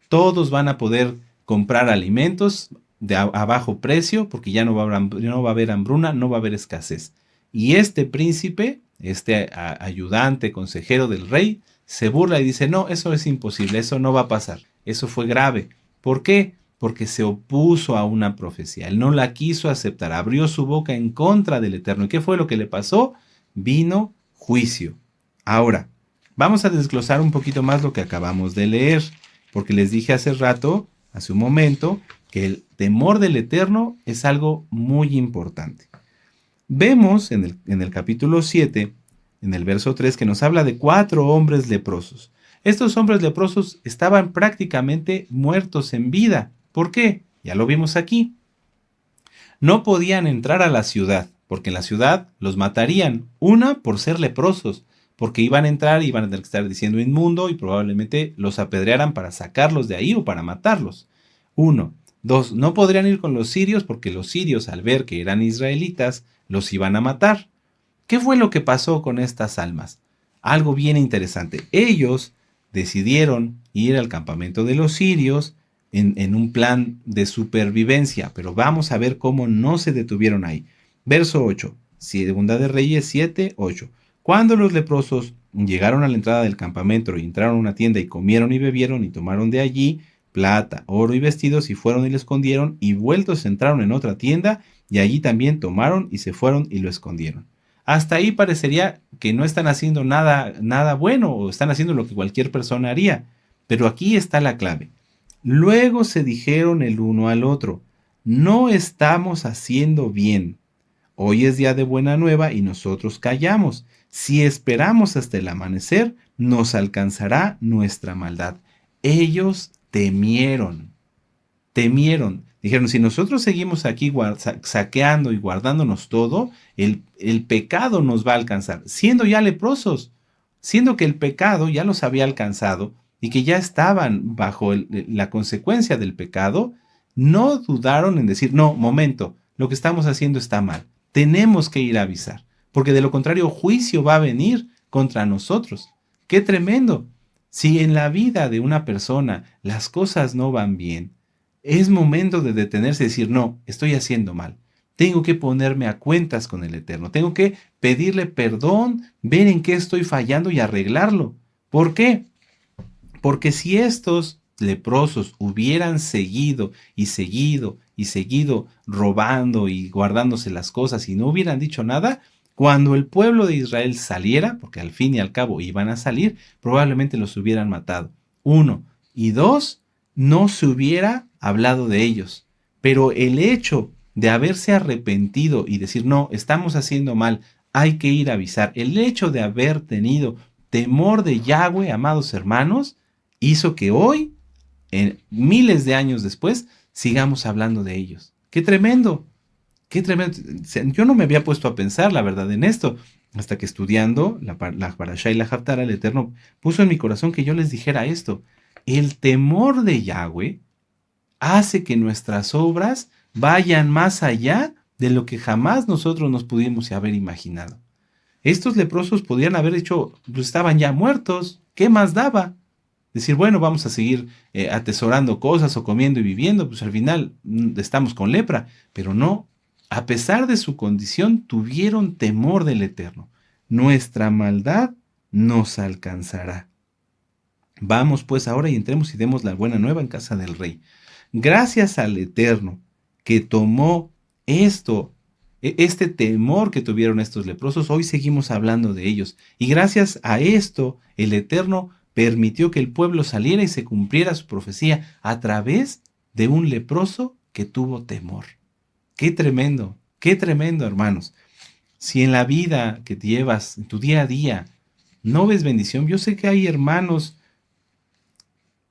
todos van a poder comprar alimentos a bajo precio, porque ya no va a haber hambruna, no va a haber escasez. Y este príncipe, este ayudante, consejero del rey, se burla y dice: no, eso es imposible, eso no va a pasar. Eso fue grave. ¿Por qué? Porque se opuso a una profecía. Él no la quiso aceptar, abrió su boca en contra del Eterno. ¿Y qué fue lo que le pasó? Vino juicio. Ahora, vamos a desglosar un poquito más lo que acabamos de leer, porque les dije hace un momento, que el temor del Eterno es algo muy importante. Vemos en el capítulo 7, en el verso 3, que nos habla de 4 hombres leprosos. Estos hombres leprosos estaban prácticamente muertos en vida. ¿Por qué? Ya lo vimos aquí. No podían entrar a la ciudad, porque en la ciudad los matarían. Una, por ser leprosos, porque iban a entrar y iban a tener que estar diciendo inmundo, y probablemente los apedrearan para sacarlos de ahí o para matarlos. 1. 2. No podrían ir con los sirios, porque los sirios, al ver que eran israelitas, los iban a matar. ¿Qué fue lo que pasó con estas almas? Algo bien interesante. Ellos decidieron ir al campamento de los sirios en un plan de supervivencia, pero vamos a ver cómo no se detuvieron ahí. Verso 8, Segunda de Reyes 7, 8. Cuando los leprosos llegaron a la entrada del campamento y entraron a una tienda y comieron y bebieron y tomaron de allí plata, oro y vestidos y fueron y lo escondieron y vueltos entraron en otra tienda y allí también tomaron y se fueron y lo escondieron. Hasta ahí parecería que no están haciendo nada bueno o están haciendo lo que cualquier persona haría. Pero aquí está la clave. Luego se dijeron el uno al otro, no estamos haciendo bien. Hoy es día de buena nueva y nosotros callamos. Si esperamos hasta el amanecer, nos alcanzará nuestra maldad. Ellos temieron. Dijeron, si nosotros seguimos aquí saqueando y guardándonos todo, el pecado nos va a alcanzar, siendo ya leprosos, siendo que el pecado ya los había alcanzado y que ya estaban bajo la consecuencia del pecado, no dudaron en decir, no, momento, lo que estamos haciendo está mal, tenemos que ir a avisar, porque de lo contrario juicio va a venir contra nosotros. ¡Qué tremendo! Si en la vida de una persona las cosas no van bien, es momento de detenerse y decir, no, estoy haciendo mal. Tengo que ponerme a cuentas con el Eterno. Tengo que pedirle perdón, ver en qué estoy fallando y arreglarlo. ¿Por qué? Porque si estos leprosos hubieran seguido y seguido y seguido robando y guardándose las cosas y no hubieran dicho nada, cuando el pueblo de Israel saliera, porque al fin y al cabo iban a salir, probablemente los hubieran matado. 1. Y 2, no se hubiera hablado de ellos. Pero el hecho de haberse arrepentido y decir, no, estamos haciendo mal, hay que ir a avisar, el hecho de haber tenido temor de Yahweh, amados hermanos, hizo que hoy, miles de años después, sigamos hablando de ellos. ¡Qué tremendo! ¡Qué tremendo! Yo no me había puesto a pensar, la verdad, en esto, hasta que estudiando la Parashá y la Haftara, el Eterno puso en mi corazón que yo les dijera esto. El temor de Yahweh hace que nuestras obras vayan más allá de lo que jamás nosotros nos pudimos haber imaginado. Estos leprosos podían haber hecho, pues estaban ya muertos, ¿qué más daba? Decir, bueno, vamos a seguir atesorando cosas o comiendo y viviendo, pues al final estamos con lepra, pero no, a pesar de su condición, tuvieron temor del Eterno. Nuestra maldad nos alcanzará. Vamos pues ahora y entremos y demos la buena nueva en casa del rey. Gracias al Eterno que tomó este temor que tuvieron estos leprosos, hoy seguimos hablando de ellos. Y gracias a esto, el Eterno permitió que el pueblo saliera y se cumpliera su profecía a través de un leproso que tuvo temor. ¡Qué tremendo, hermanos! Si en la vida que te llevas, en tu día a día, no ves bendición, yo sé que hay hermanos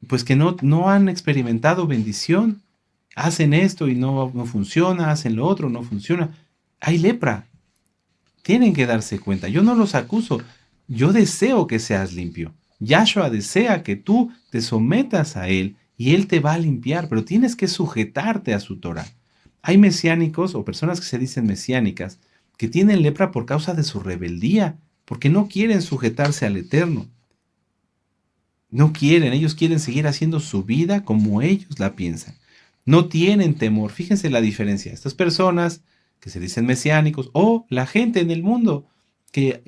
pues que no han experimentado bendición, hacen esto y no funciona, hacen lo otro, no funciona. Hay lepra. Tienen que darse cuenta. Yo no los acuso. Yo deseo que seas limpio. Yahshua desea que tú te sometas a Él y Él te va a limpiar, pero tienes que sujetarte a su Torah. Hay mesiánicos o personas que se dicen mesiánicas que tienen lepra por causa de su rebeldía, porque no quieren sujetarse al Eterno. No quieren, ellos quieren seguir haciendo su vida como ellos la piensan. No tienen temor. Fíjense la diferencia. Estas personas que se dicen mesiánicos o la gente en el mundo que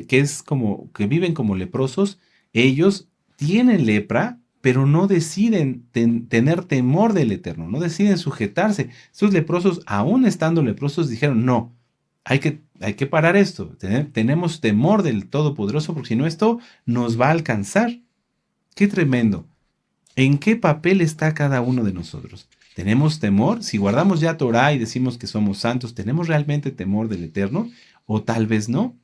viven como leprosos, ellos tienen lepra, pero no deciden tener temor del Eterno, no deciden sujetarse. Estos leprosos, aún estando leprosos, dijeron, no, hay que parar esto. Tenemos temor del Todopoderoso porque si no esto nos va a alcanzar. ¡Qué tremendo! ¿En qué papel está cada uno de nosotros? ¿Tenemos temor? Si guardamos ya Torah y decimos que somos santos, ¿tenemos realmente temor del Eterno? ¿O tal vez no?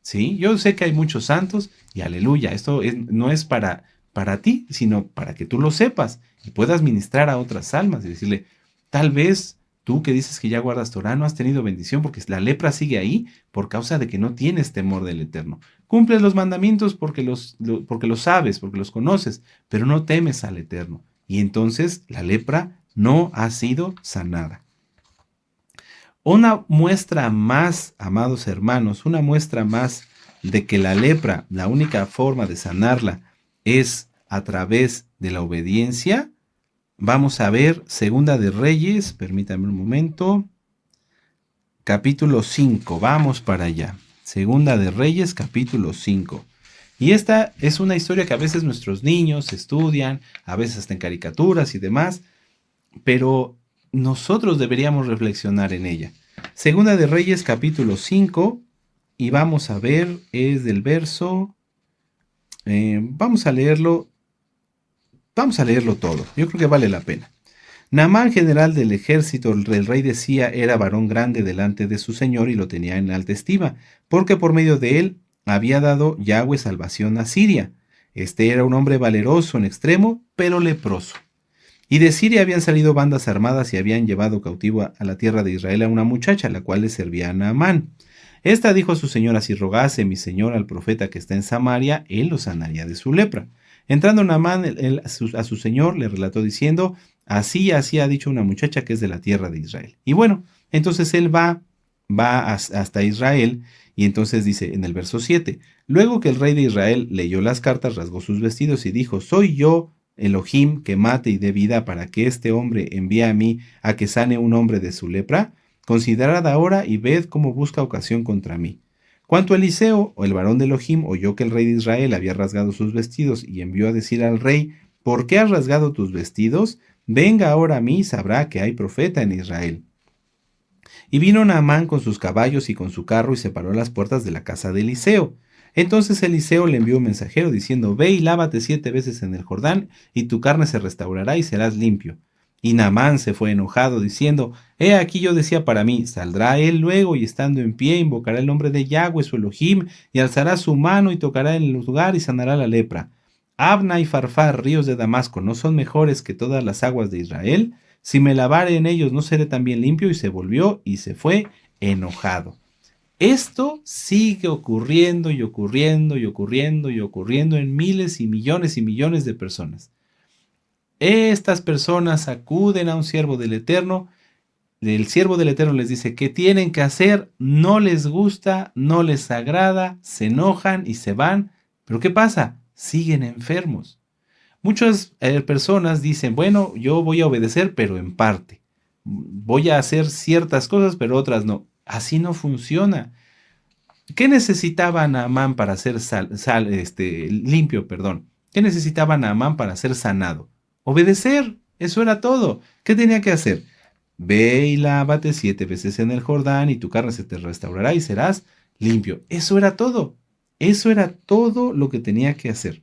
Sí, yo sé que hay muchos santos y aleluya, esto no es para ti, sino para que tú lo sepas y puedas ministrar a otras almas y decirle, tal vez tú que dices que ya guardas Torah no has tenido bendición porque la lepra sigue ahí por causa de que no tienes temor del Eterno. Cumples los mandamientos porque los sabes, porque los conoces, pero no temes al Eterno. Y entonces la lepra no ha sido sanada. Una muestra más, amados hermanos, una muestra más de que la lepra, la única forma de sanarla es a través de la obediencia. Vamos a ver Segunda de Reyes, permítame un momento, capítulo 5, vamos para allá. Segunda de Reyes, capítulo 5. Y esta es una historia que a veces nuestros niños estudian, a veces hasta en caricaturas y demás, pero nosotros deberíamos reflexionar en ella. Segunda de Reyes, capítulo 5, y vamos a ver, es del verso, vamos a leerlo todo, yo creo que vale la pena. Naamán, general del ejército, el rey decía, era varón grande delante de su señor y lo tenía en alta estima, porque por medio de él había dado Yahweh salvación a Siria. Este era un hombre valeroso en extremo, pero leproso. Y de Siria habían salido bandas armadas y habían llevado cautivo a la tierra de Israel a una muchacha, la cual le servía a Naamán. Esta dijo a su señora, si rogase mi señor al profeta que está en Samaria, él lo sanaría de su lepra. Entrando Naamán a su señor, le relató diciendo, así ha dicho una muchacha que es de la tierra de Israel. Y bueno, entonces él va hasta Israel, y entonces dice en el verso 7, luego que el rey de Israel leyó las cartas, rasgó sus vestidos y dijo, soy yo Elohim que mate y dé vida para que este hombre envíe a mí a que sane un hombre de su lepra. Considerad ahora y ved cómo busca ocasión contra mí. Cuanto a Eliseo, o el varón de Elohim, oyó que el rey de Israel había rasgado sus vestidos y envió a decir al rey, ¿por qué has rasgado tus vestidos? Venga ahora a mí y sabrá que hay profeta en Israel. Y vino Naamán con sus caballos y con su carro y se paró a las puertas de la casa de Eliseo. Entonces Eliseo le envió un mensajero diciendo, ve y lávate 7 veces en el Jordán, y tu carne se restaurará y serás limpio. Y Naamán se fue enojado, diciendo, he aquí yo decía para mí, saldrá él luego, y estando en pie, invocará el nombre de Yahweh su Elohim, y alzará su mano y tocará en el lugar y sanará la lepra. Abna y Farfar, ríos de Damasco, ¿no son mejores que todas las aguas de Israel? Si me lavare en ellos, ¿no seré también limpio? Y se volvió y se fue enojado. Esto sigue ocurriendo y ocurriendo y ocurriendo y ocurriendo en miles y millones de personas. Estas personas acuden a un siervo del Eterno. El siervo del Eterno les dice qué tienen que hacer, no les gusta, no les agrada, se enojan y se van. ¿Pero qué pasa? Siguen enfermos. Muchas personas dicen, bueno, yo voy a obedecer, pero en parte. Voy a hacer ciertas cosas, pero otras no. Así no funciona. ¿Qué necesitaba Naamán para ser limpio? ¿Qué necesitaba Naamán para ser sanado? Obedecer. Eso era todo. ¿Qué tenía que hacer? Ve y lávate 7 veces en el Jordán y tu carne se te restaurará y serás limpio. Eso era todo. Eso era todo lo que tenía que hacer.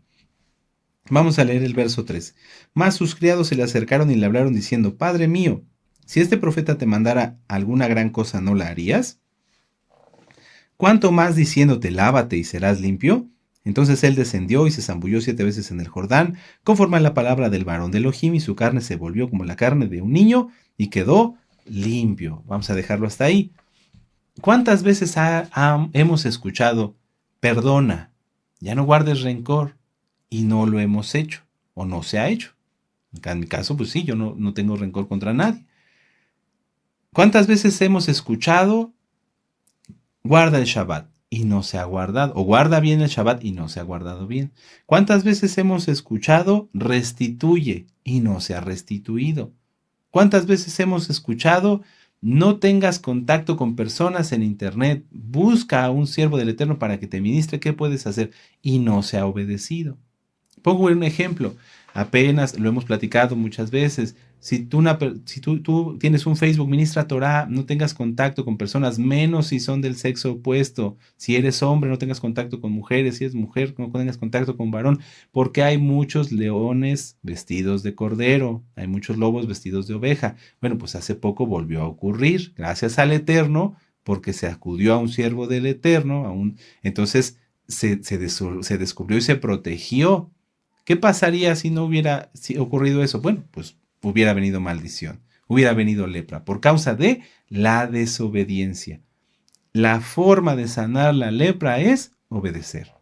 Vamos a leer el verso 3. Mas sus criados se le acercaron y le hablaron diciendo, Padre mío, si este profeta te mandara alguna gran cosa, ¿no la harías? ¿Cuánto más diciéndote, lávate y serás limpio? Entonces él descendió y se zambulló 7 veces en el Jordán, conforme a la palabra del varón de Elohim, y su carne se volvió como la carne de un niño y quedó limpio. Vamos a dejarlo hasta ahí. ¿Cuántas veces hemos escuchado, perdona, ya no guardes rencor? Y no lo hemos hecho, o no se ha hecho. En mi caso, pues sí, yo no tengo rencor contra nadie. ¿Cuántas veces hemos escuchado, guarda el Shabbat, y no se ha guardado? O guarda bien el Shabbat y no se ha guardado bien. ¿Cuántas veces hemos escuchado, restituye, y no se ha restituido? ¿Cuántas veces hemos escuchado, no tengas contacto con personas en internet, busca a un siervo del Eterno para que te ministre qué puedes hacer? Y no se ha obedecido. Pongo un ejemplo, apenas lo hemos platicado muchas veces. Si tú tienes un Facebook, ministra Torah, no tengas contacto con personas, menos si son del sexo opuesto. Si eres hombre, no tengas contacto con mujeres. Si eres mujer, no tengas contacto con varón. Porque hay muchos leones vestidos de cordero, hay muchos lobos vestidos de oveja. Bueno, pues hace poco volvió a ocurrir, gracias al Eterno, porque se acudió a un siervo del Eterno, entonces se descubrió y se protegió. ¿Qué pasaría si no hubiera ocurrido eso? Bueno, pues hubiera venido maldición, hubiera venido lepra, por causa de la desobediencia. La forma de sanar la lepra es obedecer.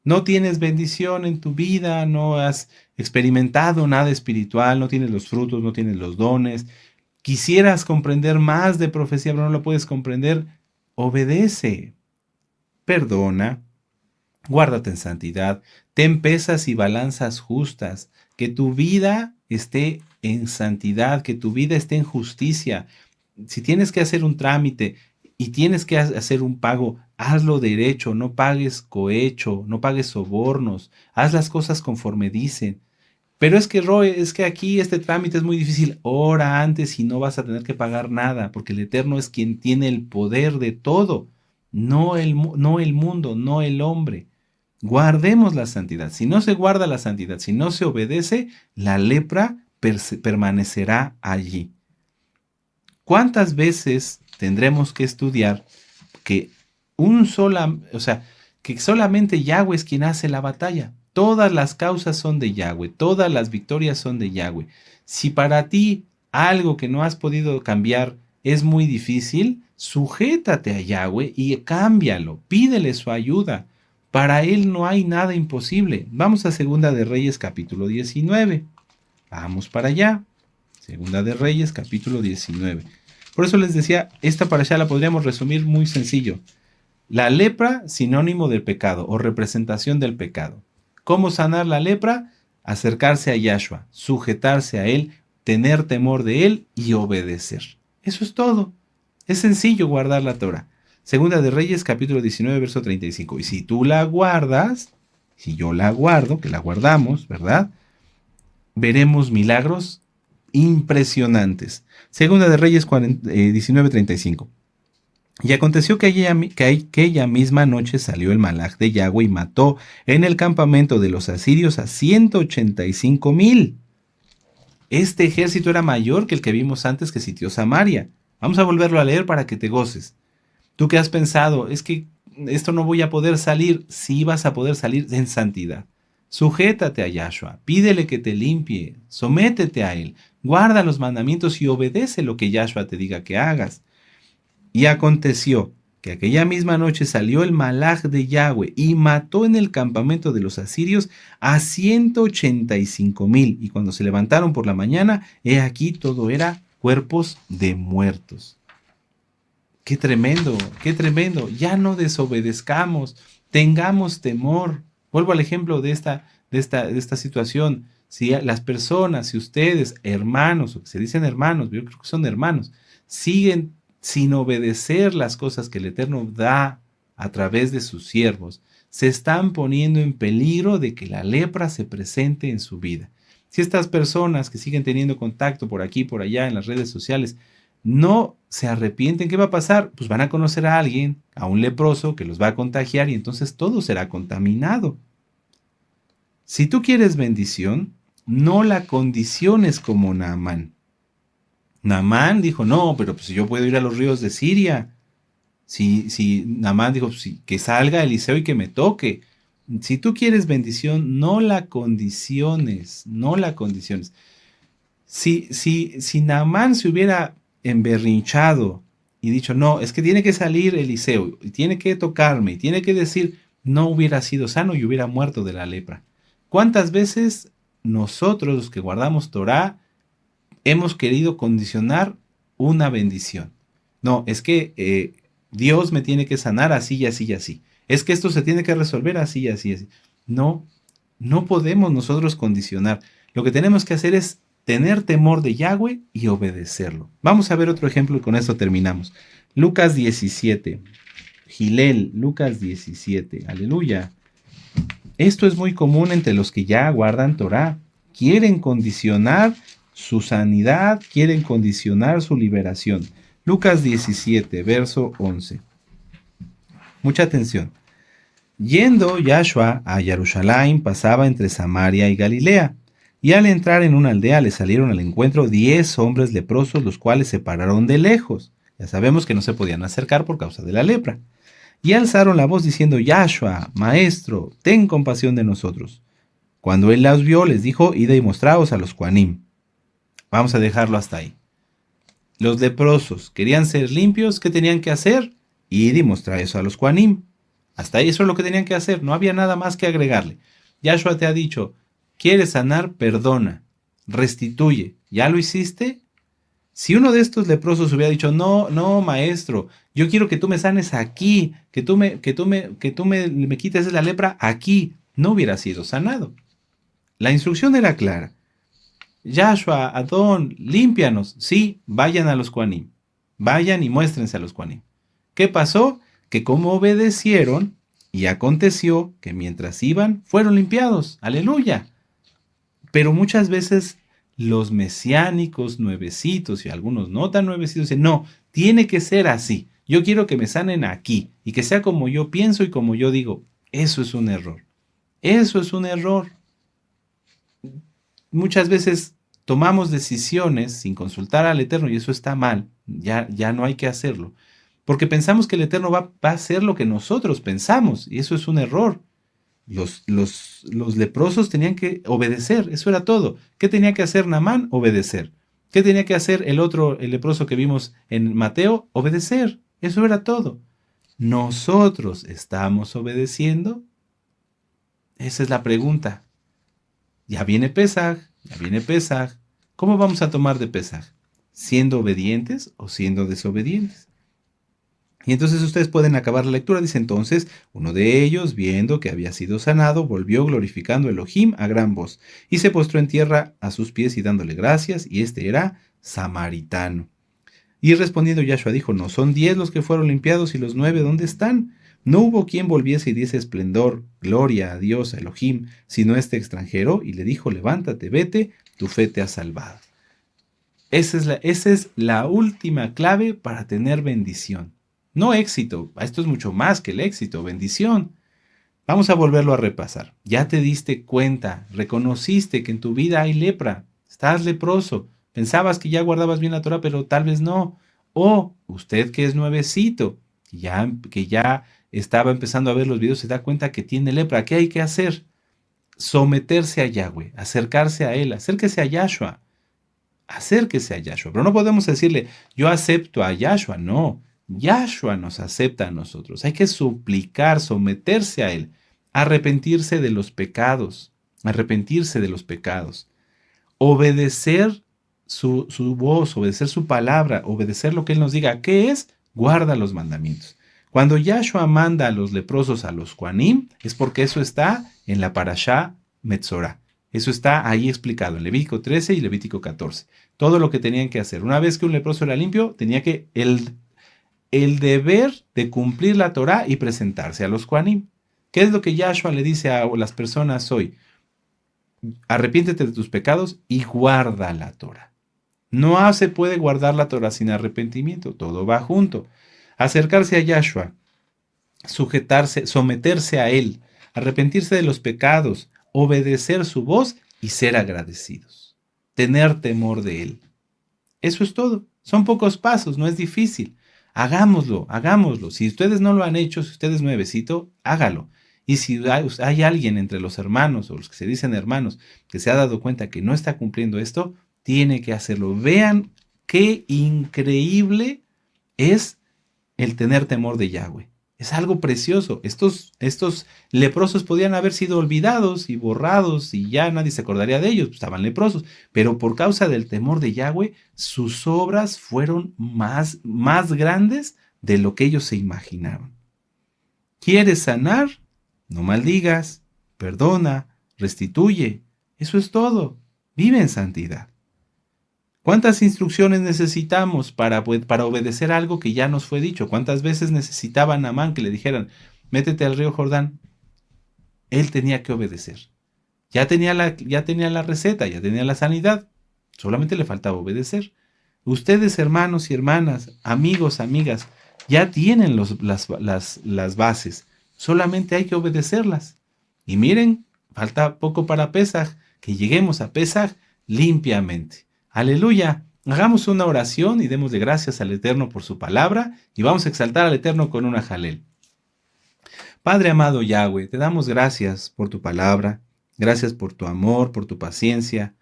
No tienes bendición en tu vida, no has experimentado nada espiritual, no tienes los frutos, no tienes los dones. Quisieras comprender más de profecía, pero no lo puedes comprender. Obedece, perdona, guárdate en santidad, ten pesas y balanzas justas, que tu vida esté en santidad, que tu vida esté en justicia. Si tienes que hacer un trámite, y tienes que hacer un pago, hazlo derecho, no pagues cohecho, no pagues sobornos, haz las cosas conforme dicen. Pero es que, Roe, es que aquí este trámite es muy difícil. Ora antes y no vas a tener que pagar nada, porque el Eterno es quien tiene el poder de todo, no el mundo, no el hombre. Guardemos la santidad. Si no se guarda la santidad, si no se obedece, la lepra permanecerá allí. ¿Cuántas veces tendremos que estudiar que que solamente Yahweh es quien hace la batalla? Todas las causas son de Yahweh, todas las victorias son de Yahweh. Si para ti algo que no has podido cambiar es muy difícil, sujétate a Yahweh y cámbialo, pídele su ayuda. Para él no hay nada imposible. Vamos a Segunda de Reyes capítulo 19. Vamos para allá. Segunda de Reyes capítulo 19. Por eso les decía, esta parashá la podríamos resumir muy sencillo. La lepra, sinónimo del pecado o representación del pecado. ¿Cómo sanar la lepra? Acercarse a Yahshua, sujetarse a Él, tener temor de Él y obedecer. Eso es todo. Es sencillo guardar la Torah. Segunda de Reyes, capítulo 19, verso 35. Y si tú la guardas, si yo la guardo, que la guardamos, ¿verdad? Veremos milagros impresionantes. Segunda de Reyes 19:35. Y aconteció que aquella misma noche salió el malaj de Yahweh y mató en el campamento de los asirios a 185,000. Este ejército era mayor que el que vimos antes que sitió Samaria. Vamos a volverlo a leer para que te goces. Tú que has pensado, es que esto no voy a poder salir. Sí vas a poder salir en santidad. Sujétate a Yahshua, pídele que te limpie, sométete a Él, guarda los mandamientos y obedece lo que Yahshua te diga que hagas. Y aconteció que aquella misma noche salió el malaj de Yahweh y mató en el campamento de los asirios a 185,000. Y cuando se levantaron por la mañana, he aquí todo era cuerpos de muertos. ¡Qué tremendo! ¡Qué tremendo! Ya no desobedezcamos, tengamos temor. Vuelvo al ejemplo de esta situación. Si las personas, si ustedes, hermanos, o que se dicen hermanos, yo creo que son hermanos, siguen sin obedecer las cosas que el Eterno da a través de sus siervos, se están poniendo en peligro de que la lepra se presente en su vida. Si estas personas que siguen teniendo contacto por aquí, por allá, en las redes sociales, no se arrepienten, ¿qué va a pasar? Pues van a conocer a alguien, a un leproso, que los va a contagiar y entonces todo será contaminado. Si tú quieres bendición, no la condiciones como Naamán. Naamán dijo, no, pero pues yo puedo ir a los ríos de Siria. Si Naamán dijo, sí, que salga Eliseo y que me toque. Si tú quieres bendición, no la condiciones, no la condiciones. Si Naamán se hubiera emberrinchado y dicho, no, es que tiene que salir Eliseo, y tiene que tocarme, y tiene que decir, no hubiera sido sano y hubiera muerto de la lepra. ¿Cuántas veces nosotros, los que guardamos Torah, hemos querido condicionar una bendición? No, es que Dios me tiene que sanar así y así y así. Es que esto se tiene que resolver así y así y así. No, no podemos nosotros condicionar. Lo que tenemos que hacer es tener temor de Yahweh y obedecerlo. Vamos a ver otro ejemplo y con esto terminamos. Lucas 17. Gilel, Lucas 17. Aleluya. Esto es muy común entre los que ya guardan Torah. Quieren condicionar su sanidad, quieren condicionar su liberación. Lucas 17, verso 11. Mucha atención. Yendo Yahshua a Jerusalén, pasaba entre Samaria y Galilea. Y al entrar en una aldea le salieron al encuentro 10 hombres leprosos, los cuales se pararon de lejos. Ya sabemos que no se podían acercar por causa de la lepra. Y alzaron la voz diciendo, Yahshua, maestro, ten compasión de nosotros. Cuando él las vio, les dijo, id y mostraos a los Kohanim. Vamos a dejarlo hasta ahí. Los leprosos querían ser limpios, ¿qué tenían que hacer? Ir y mostrar eso a los Kohanim. Hasta ahí eso es lo que tenían que hacer, no había nada más que agregarle. Yahshua te ha dicho, ¿quieres sanar? Perdona, restituye. ¿Ya lo hiciste? Si uno de estos leprosos hubiera dicho, no, no, maestro, yo quiero que tú me sanes aquí, que tú me quites la lepra aquí, no hubiera sido sanado. La instrucción era clara. Yahshua, Adón, límpianos. Sí, vayan a los Kohanim. Vayan y muéstrense a los Kohanim. ¿Qué pasó? Que como obedecieron, y aconteció que mientras iban, fueron limpiados. Aleluya. Pero muchas veces los mesiánicos nuevecitos y algunos no tan nuevecitos dicen, no, tiene que ser así. Yo quiero que me sanen aquí y que sea como yo pienso y como yo digo. Eso es un error. Eso es un error. Muchas veces tomamos decisiones sin consultar al Eterno y eso está mal. Ya no hay que hacerlo. Porque pensamos que el Eterno va a hacer lo que nosotros pensamos y eso es un error. Los leprosos tenían que obedecer, eso era todo. ¿Qué tenía que hacer Naamán? Obedecer. ¿Qué tenía que hacer el leproso que vimos en Mateo? Obedecer, eso era todo. ¿Nosotros estamos obedeciendo? Esa es la pregunta. Ya viene Pesaj, ya viene Pesaj. ¿Cómo vamos a tomar de Pesaj? ¿Siendo obedientes o siendo desobedientes? Y entonces ustedes pueden acabar la lectura. Dice entonces, uno de ellos, viendo que había sido sanado, volvió glorificando a Elohim a gran voz, y se postró en tierra a sus pies y dándole gracias, y este era samaritano. Y respondiendo Yahshua dijo, ¿no son 10 los que fueron limpiados y los 9 dónde están? No hubo quien volviese y diese esplendor, gloria a Dios, a Elohim, sino este extranjero, y le dijo, levántate, vete, tu fe te ha salvado. Esa es la última clave para tener bendición. No éxito, esto es mucho más que el éxito, bendición. Vamos a volverlo a repasar. Ya te diste cuenta, reconociste que en tu vida hay lepra, estás leproso, pensabas que ya guardabas bien la Torah, pero tal vez no. O usted que es nuevecito, que ya estaba empezando a ver los videos, se da cuenta que tiene lepra. ¿Qué hay que hacer? Someterse a Yahweh, acercarse a Él, acérquese a Yahshua. Acérquese a Yahshua. Pero no podemos decirle, yo acepto a Yahshua. No, Yahshua nos acepta a nosotros. Hay que suplicar, someterse a Él, arrepentirse de los pecados, obedecer su voz, obedecer su palabra, obedecer lo que Él nos diga. ¿Qué es? Guarda los mandamientos. Cuando Yahshua manda a los leprosos a los Kohanim, es porque eso está en la Parashá Metzorah. Eso está ahí explicado en Levítico 13 y Levítico 14. Todo lo que tenían que hacer. Una vez que un leproso era limpio, tenía que el deber de cumplir la Torá y presentarse a los Kohanim. ¿Qué es lo que Yahshua le dice a las personas hoy? Arrepiéntete de tus pecados y guarda la Torá. No se puede guardar la Torá sin arrepentimiento, todo va junto. Acercarse a Yahshua, sujetarse, someterse a Él, arrepentirse de los pecados, obedecer su voz y ser agradecidos. Tener temor de Él. Eso es todo. Son pocos pasos, no es difícil. Hagámoslo, hagámoslo. Si ustedes no lo han hecho, si usted es nuevecito, hágalo. Y si hay alguien entre los hermanos o los que se dicen hermanos que se ha dado cuenta que no está cumpliendo esto, tiene que hacerlo. Vean qué increíble es el tener temor de Yahweh. Es algo precioso. Estos leprosos podían haber sido olvidados y borrados y ya nadie se acordaría de ellos, estaban leprosos. Pero por causa del temor de Yahweh, sus obras fueron más grandes de lo que ellos se imaginaron. ¿Quieres sanar? No maldigas, perdona, restituye. Eso es todo. Vive en santidad. ¿Cuántas instrucciones necesitamos para obedecer algo que ya nos fue dicho? ¿Cuántas veces necesitaba Naamán que le dijeran, métete al río Jordán? Él tenía que obedecer. Ya tenía la receta, ya tenía la sanidad. Solamente le faltaba obedecer. Ustedes, hermanos y hermanas, amigos, amigas, ya tienen las bases. Solamente hay que obedecerlas. Y miren, falta poco para Pesaj, que lleguemos a Pesaj limpiamente. Aleluya. Hagamos una oración y démosle gracias al Eterno por su palabra y vamos a exaltar al Eterno con una jalel. Padre amado Yahweh, te damos gracias por tu palabra, gracias por tu amor, por tu paciencia.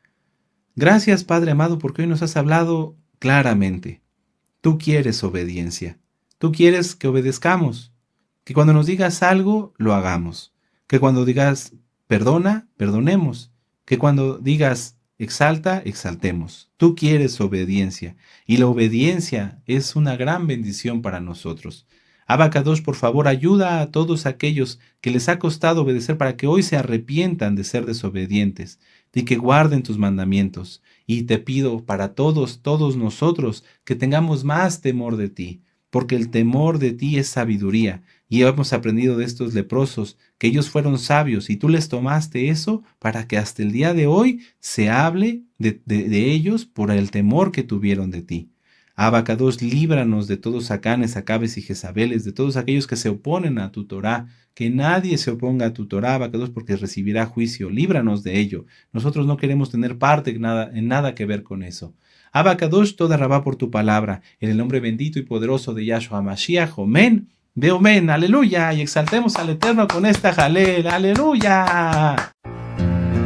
Gracias, Padre amado, porque hoy nos has hablado claramente. Tú quieres obediencia. Tú quieres que obedezcamos, que cuando nos digas algo, lo hagamos. Que cuando digas perdona, perdonemos. Que cuando digas exalta, exaltemos. Tú quieres obediencia y la obediencia es una gran bendición para nosotros. Abacadosh, por favor, ayuda a todos aquellos que les ha costado obedecer para que hoy se arrepientan de ser desobedientes, de que guarden tus mandamientos. Y te pido para todos nosotros que tengamos más temor de ti, porque el temor de ti es sabiduría. Y hemos aprendido de estos leprosos que ellos fueron sabios y tú les tomaste eso para que hasta el día de hoy se hable de ellos por el temor que tuvieron de ti. Abacados, líbranos de todos Acanes, Acabes y Jezabeles, de todos aquellos que se oponen a tu Torá, que nadie se oponga a tu Torá, Abacados, porque recibirá juicio. Líbranos de ello. Nosotros no queremos tener parte en nada que ver con eso. Abacados, toda rabá por tu palabra, en el nombre bendito y poderoso de Yahshua Mashiach, Omen, ve Omen, aleluya, y exaltemos al Eterno con esta jalel, aleluya.